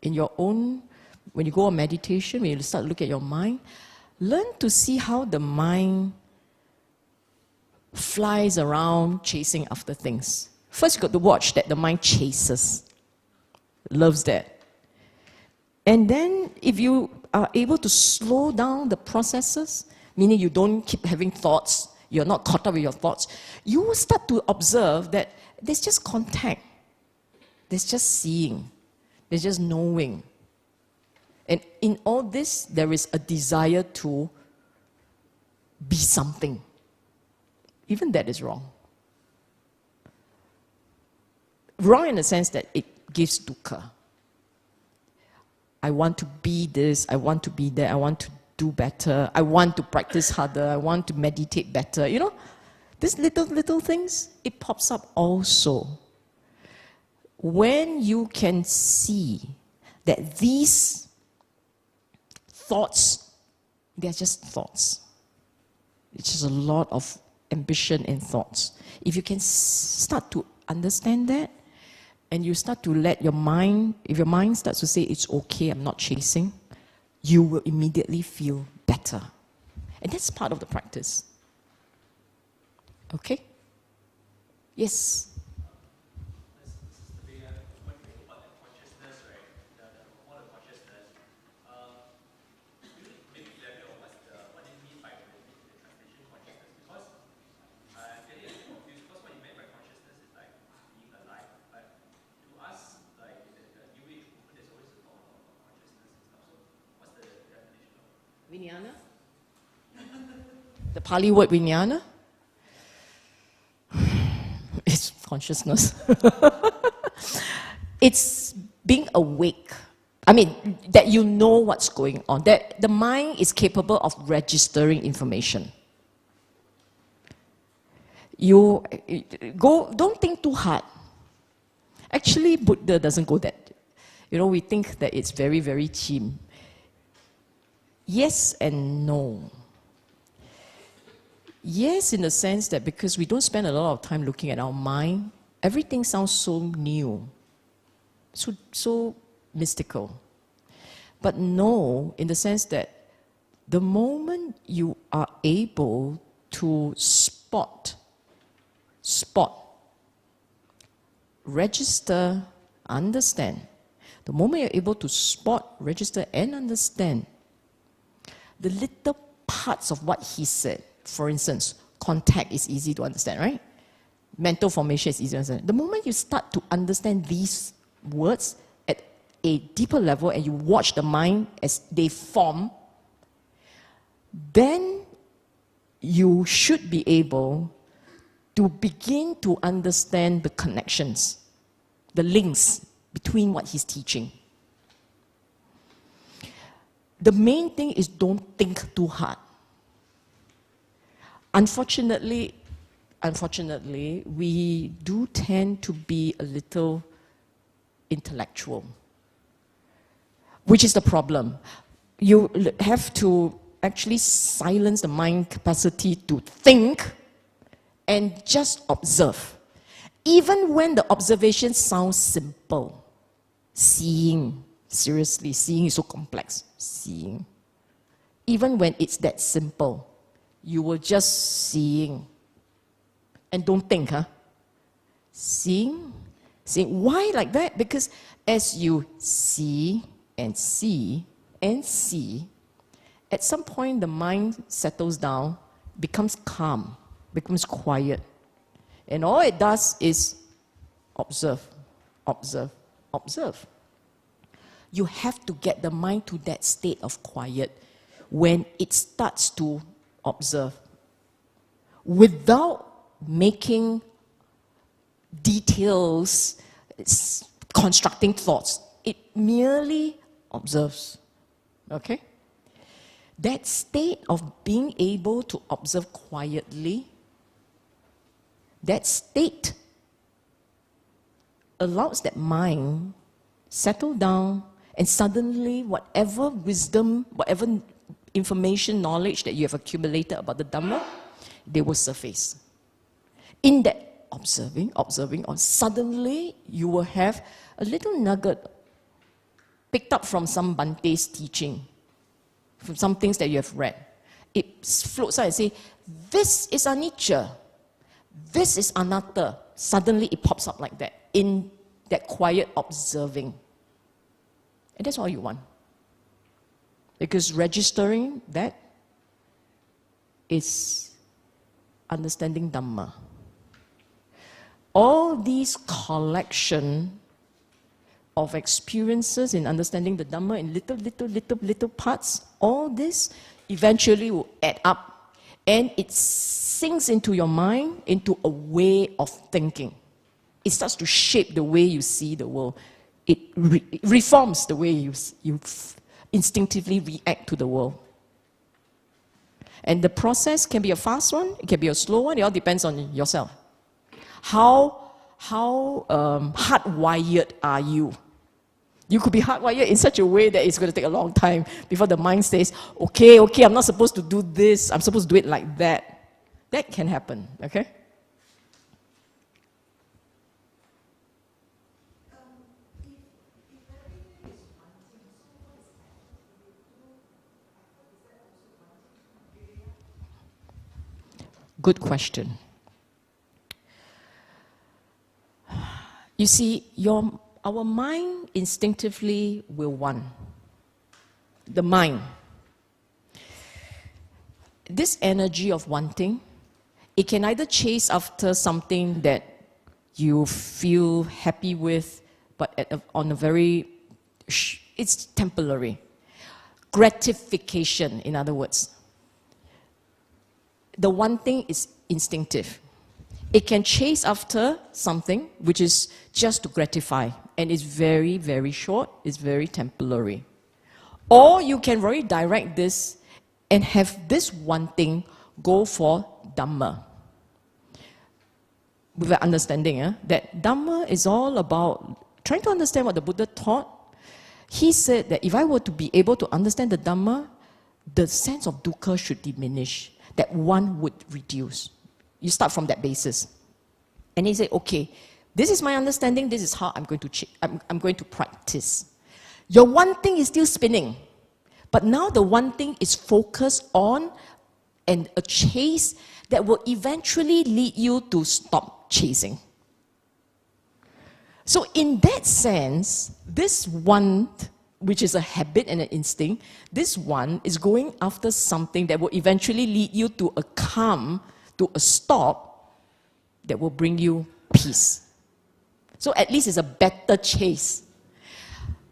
in your own, when you go on meditation, when you start to look at your mind, learn to see how the mind flies around chasing after things. First, you got to watch that the mind chases, loves that. And then, if you are able to slow down the processes, meaning you don't keep having thoughts, you're not caught up with your thoughts, you will start to observe that there's just contact, there's just seeing, there's just knowing. And in all this, there is a desire to be something. Even that is wrong. Wrong in the sense that it gives dukkha. I want to be this, I want to be that, I want to do better, I want to practice harder, I want to meditate better. You know, these little things, it pops up also. When you can see that these thoughts, they're just thoughts. It's just a lot of ambition and thoughts. If you can start to understand that, and you start to let your mind, if your mind starts to say, it's okay, I'm not chasing, you will immediately feel better. And that's part of the practice. Okay? Yes? Vijnana? The Pali word vijnana? It's consciousness. It's being awake. I mean, that you know what's going on. That the mind is capable of registering information. Don't think too hard. Actually, Buddha doesn't go that. We think that it's very, very cheap. Yes and no. Yes, in the sense that because we don't spend a lot of time looking at our mind, everything sounds so new, so mystical. But no, in the sense that the moment you are able to spot, register, understand, the moment you're able to spot, register, and understand the little parts of what he said. For instance, contact is easy to understand, right? Mental formation is easy to understand. The moment you start to understand these words at a deeper level and you watch the mind as they form, then you should be able to begin to understand the connections, the links between what he's teaching. The main thing is don't think too hard. Unfortunately, we do tend to be a little intellectual, which is the problem. You have to actually silence the mind capacity to think and just observe. Even when the observation sounds simple, seeing, seriously, seeing is so complex, seeing. Even when it's that simple, you will just seeing. And don't think, Seeing. Why like that? Because as you see and see and see, at some point the mind settles down, becomes calm, becomes quiet. And all it does is observe, observe, observe. You have to get the mind to that state of quiet when it starts to observe without making details, constructing thoughts. It merely observes. Okay? That state of being able to observe quietly, that state allows that mind settle down, and suddenly whatever wisdom, whatever information, knowledge that you have accumulated about the Dhamma, they will surface. In that observing, suddenly you will have a little nugget picked up from some Bante's teaching, from some things that you have read. It floats out and says, this is anicca, this is anatta. Suddenly it pops up like that, in that quiet observing. And that's all you want. Because registering that is understanding Dhamma. All these collection of experiences in understanding the Dhamma in little parts, all this eventually will add up, and it sinks into your mind, into a way of thinking. It starts to shape the way you see the world. It reforms the way you instinctively react to the world. And the process can be a fast one, it can be a slow one, it all depends on yourself. How hardwired are you? You could be hardwired in such a way that it's going to take a long time before the mind says, okay, I'm not supposed to do this, I'm supposed to do it like that. That can happen, okay? Good question. You see, our mind instinctively will want. The mind. This energy of wanting, it can either chase after something that you feel happy with, but on a very, it's temporary. Gratification, in other words. The wanting is instinctive. It can chase after something which is just to gratify, and it's very, very short, it's very temporary. Or you can very direct this and have this one thing go for Dhamma. With the understanding that Dhamma is all about trying to understand what the Buddha taught. He said that if I were to be able to understand the Dhamma, the sense of dukkha should diminish, that one would reduce. You start from that basis. And he said, okay, this is my understanding, this is how I'm going to practice. Your one thing is still spinning, but now the one thing is focused on and a chase that will eventually lead you to stop chasing. So in that sense, this want which is a habit and an instinct. This one is going after something that will eventually lead you to a calm, to a stop, that will bring you peace. So at least it's a better chase.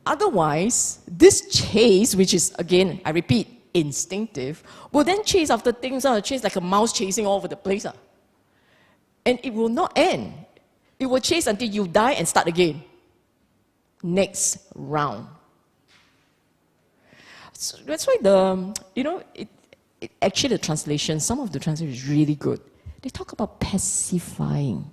Otherwise, this chase, which is, again, I repeat, instinctive, will then chase after things, chase like a mouse chasing all over the place. And it will not end. It will chase until you die and start again. Next round. So that's why actually the translation, some of the translation is really good. They talk about pacifying.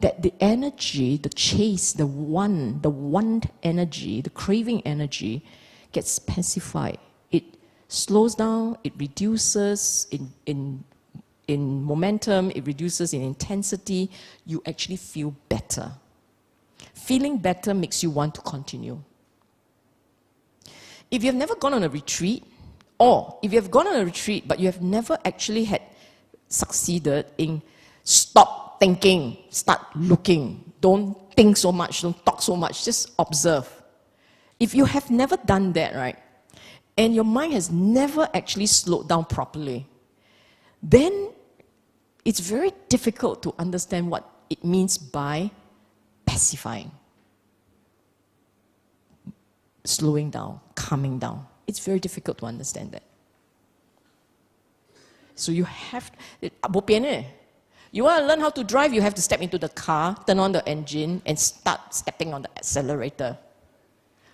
That the energy, the chase, the want energy, the craving energy gets pacified. It slows down, it reduces in momentum, it reduces in intensity. You actually feel better. Feeling better makes you want to continue. If you've never gone on a retreat, or if you have gone on a retreat but you have never actually had succeeded in stop thinking, start looking, don't think so much, don't talk so much, just observe. If you have never done that, right, and your mind has never actually slowed down properly, then it's very difficult to understand what it means by pacifying. Slowing down, calming down. It's very difficult to understand that. So you have, you want to learn how to drive, you have to step into the car, turn on the engine, and start stepping on the accelerator.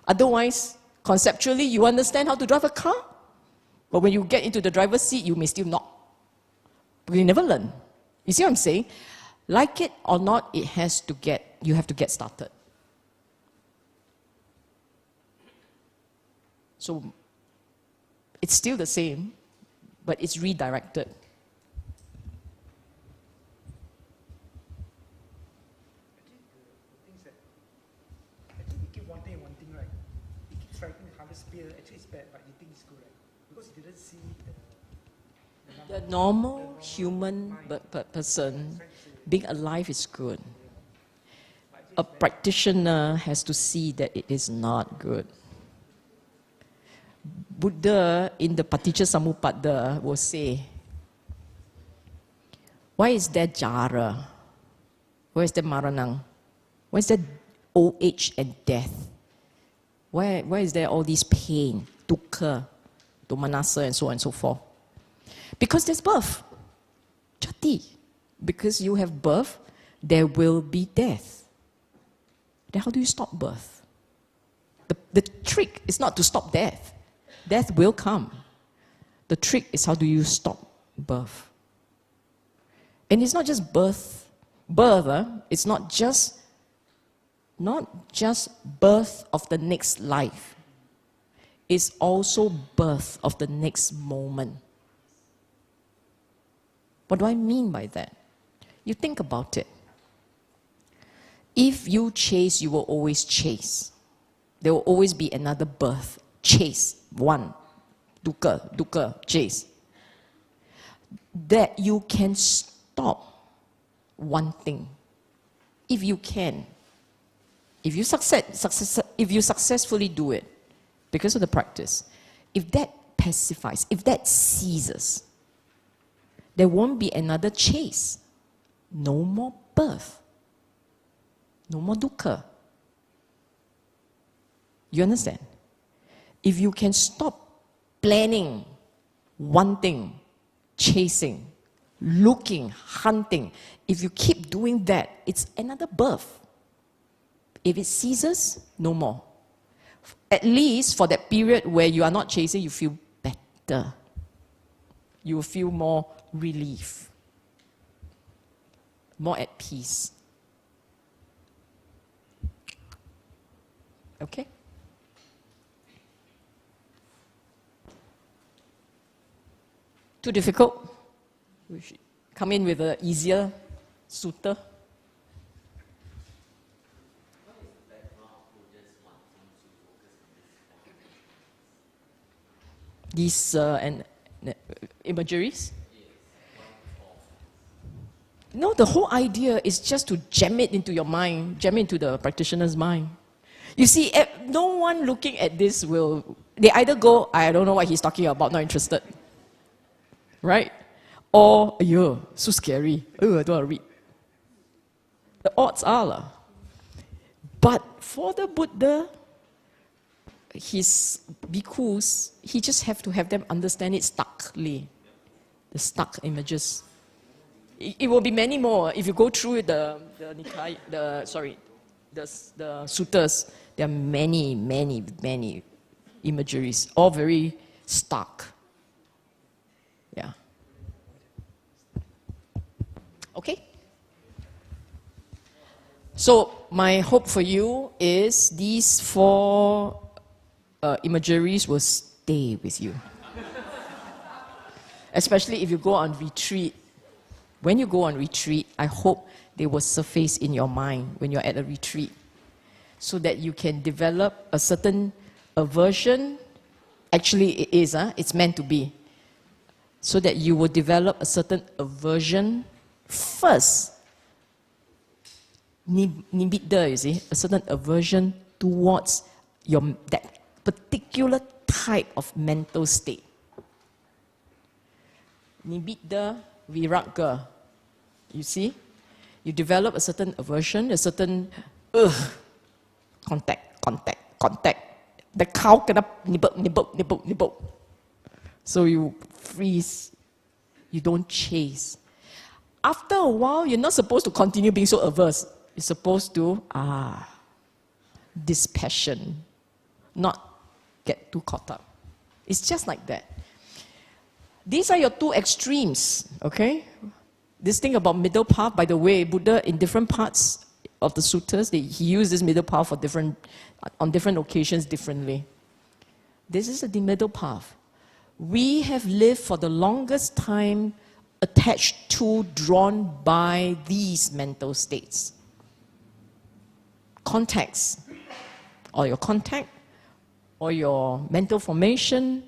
Otherwise, conceptually, you understand how to drive a car, but when you get into the driver's seat, you may still not. But you never learn. You see what I'm saying? Like it or not, you have to get started. So it's still the same, but it's redirected. Actually, you keep wanting, right? You keep striking the hardest spear. Actually, it's bad, but you think it's good, right? Because you didn't see The normal human person, being alive is good. A practitioner has to see that it is not good. Buddha in the Paticca Samuppada will say, why is there jara? Why is there maranang? Why is there old age and death? Why is there all this pain, dukkha, domanassa, and so on and so forth? Because there's birth. Jati. Because you have birth, there will be death. Then how do you stop birth? The trick is not to stop death. Death will come. The trick is how do you stop birth? And it's not just birth. It's not just birth of the next life. It's also birth of the next moment. What do I mean by that? You think about it. If you chase, you will always chase. There will always be another birth. Chase. One. Dukkha, chase. That you can stop one thing. If you can. If you successfully do it, because of the practice, if that pacifies, if that ceases, there won't be another chase. No more birth. No more dukkha. You understand? If you can stop planning, wanting, chasing, looking, hunting, if you keep doing that, it's another birth. If it ceases, no more. At least for that period where you are not chasing, you feel better. You will feel more relief, more at peace. Okay? Too difficult? We should come in with an easier sutta. These imageries? No, the whole idea is just to jam it into your mind, jam it into the practitioner's mind. You see, no one looking at this will, they either go, I don't know what he's talking about, not interested. Right? Or, yo, so scary. Oh, I don't want to read. The odds are lah. But for the Buddha, his bhikkhus, he just have to have them understand it stuckly. The stuck images. It will be many more. If you go through the Nikaya, the suttas, there are many, many, many imageries, all very stark. Yeah. Okay? So, my hope for you is these 4 imageries will stay with you. Especially if you go on retreat. When you go on retreat, I hope they will surface in your mind when you're at a retreat, so that you can develop a certain aversion. Actually, it is, it's meant to be. So that you will develop a certain aversion first. Nibbida, you see, a certain aversion towards that particular type of mental state. Nibbida, viragga. You see? You develop a certain aversion, a certain contact. The cow cannot nibble. So you freeze. You don't chase. After a while, you're not supposed to continue being so averse. You're supposed to, dispassion. Not get too caught up. It's just like that. These are your 2 extremes, okay? This thing about middle path, by the way, Buddha in different parts of the suttas, he used this middle path on different occasions differently. This is the middle path. We have lived for the longest time attached to, drawn by these mental states. Context, or your contact, or your mental formation,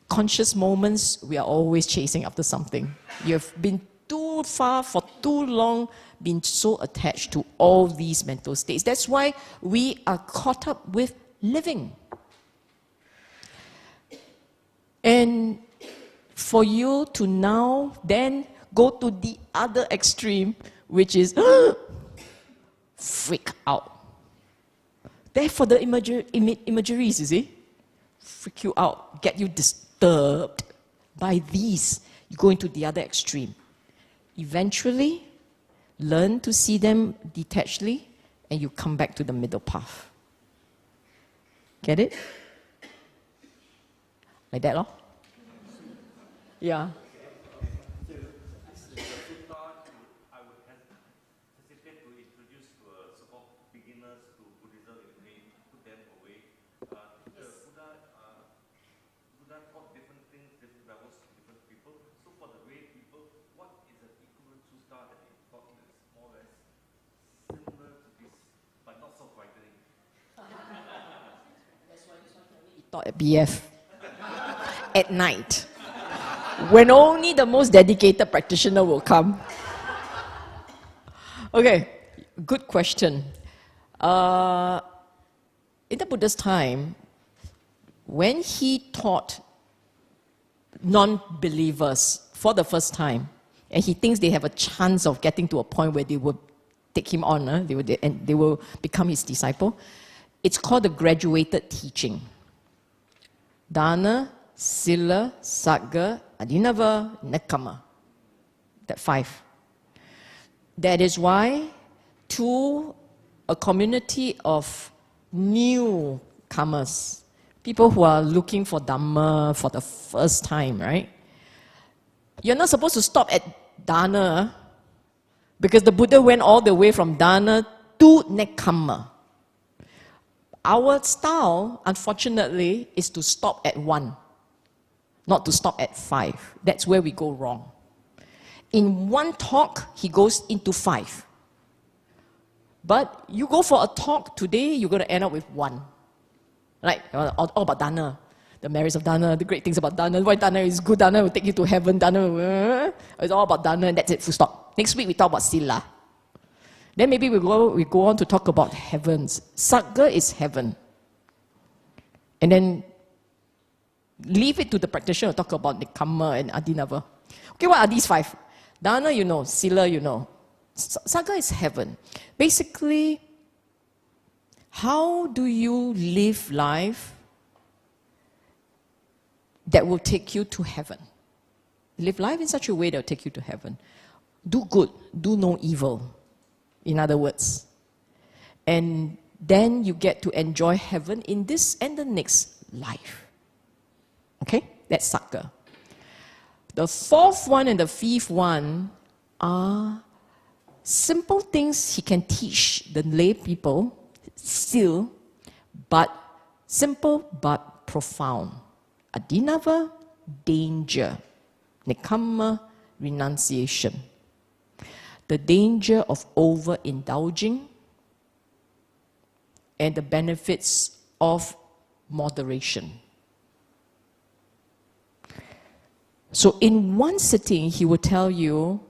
conscious moments, we are always chasing after something. You have been too far for too long, been so attached to all these mental states. That's why we are caught up with living. And for you to now then go to the other extreme, which is freak out. Therefore, the imageries, you see, freak you out, get you disturbed by these. You go into the other extreme. Eventually, learn to see them detachedly, and you come back to the middle path. Get it? Like that, lor? Yeah. This is a sutta I would hesitate to introduce to so-called beginners to Buddhism. It may put them away. Buddha taught different things, different levels to different people. So for the way people, what is an equivalent sutta that he taught that is more or less similar to this, but not so frightening? He taught at BF. At night. When only the most dedicated practitioner will come. Okay, good question. In the Buddha's time, when he taught non-believers for the first time, and he thinks they have a chance of getting to a point where they will take him on, they will become his disciple, it's called the graduated teaching. Dana, Sila, Sagga, Adinava, Nekkhamma. That 5. That is why, to a community of newcomers, people who are looking for Dhamma for the first time, right? You're not supposed to stop at Dana, because the Buddha went all the way from Dana to Nekkhamma. Our style, unfortunately, is to stop at 1. Not to stop at 5. That's where we go wrong. In one talk, he goes into 5. But you go for a talk today, you're going to end up with 1. Right? All about Dana. The merits of Dana, the great things about Dana, why Dana is good, Dana will take you to heaven, Dana, it's all about Dana, and that's it, full stop. Next week, we talk about Sila. Then maybe we go on to talk about heavens. Sagga is heaven. And then leave it to the practitioner to talk about Nikamma and Adinava. Okay, what are these 5? Dana, you know. Sila, you know. Sagga is heaven. Basically, how do you live life that will take you to heaven? Live life in such a way that will take you to heaven. Do good, do no evil, in other words. And then you get to enjoy heaven in this and the next life. Okay? That's Sagga. The 4th one and the 5th one are simple things he can teach the lay people, still, but simple but profound. Adinava, danger. Nikamma, renunciation. The danger of overindulging and the benefits of moderation. So in one sitting, he will tell you,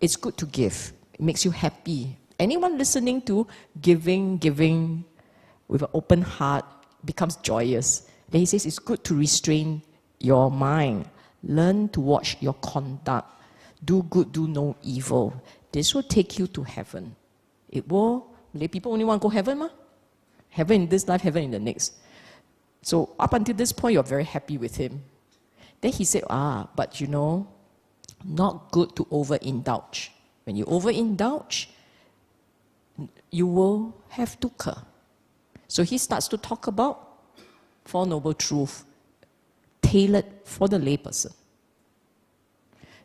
it's good to give. It makes you happy. Anyone listening to giving with an open heart becomes joyous. Then he says it's good to restrain your mind. Learn to watch your conduct. Do good, do no evil. This will take you to heaven. It will. Malay people only want to go heaven, ma? Heaven in this life, heaven in the next. So up until this point, you're very happy with him. Then he said, but you know, not good to overindulge. When you overindulge, you will have dukkha. So he starts to talk about 4 Noble Truths, tailored for the layperson.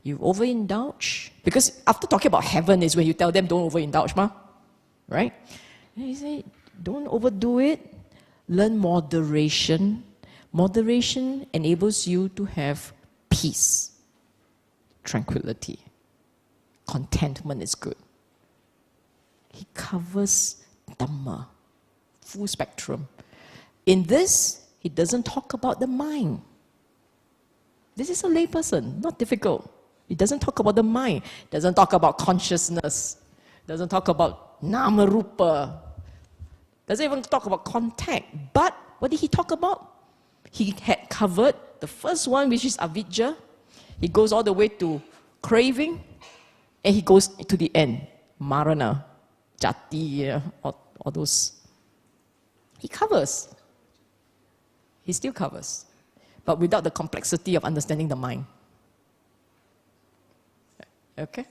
You overindulge, because after talking about heaven is when you tell them don't overindulge, ma, right? And he said, don't overdo it. Learn moderation. Moderation enables you to have peace, tranquility. Contentment is good. He covers Dhamma, full spectrum. In this, he doesn't talk about the mind. This is a layperson, not difficult. He doesn't talk about the mind, doesn't talk about consciousness, doesn't talk about nama rupa, doesn't even talk about contact. But what did he talk about? He had covered the first one, which is avidya. He goes all the way to craving, and he goes to the end, marana, jati, all those. He covers. He still covers, but without the complexity of understanding the mind. Okay?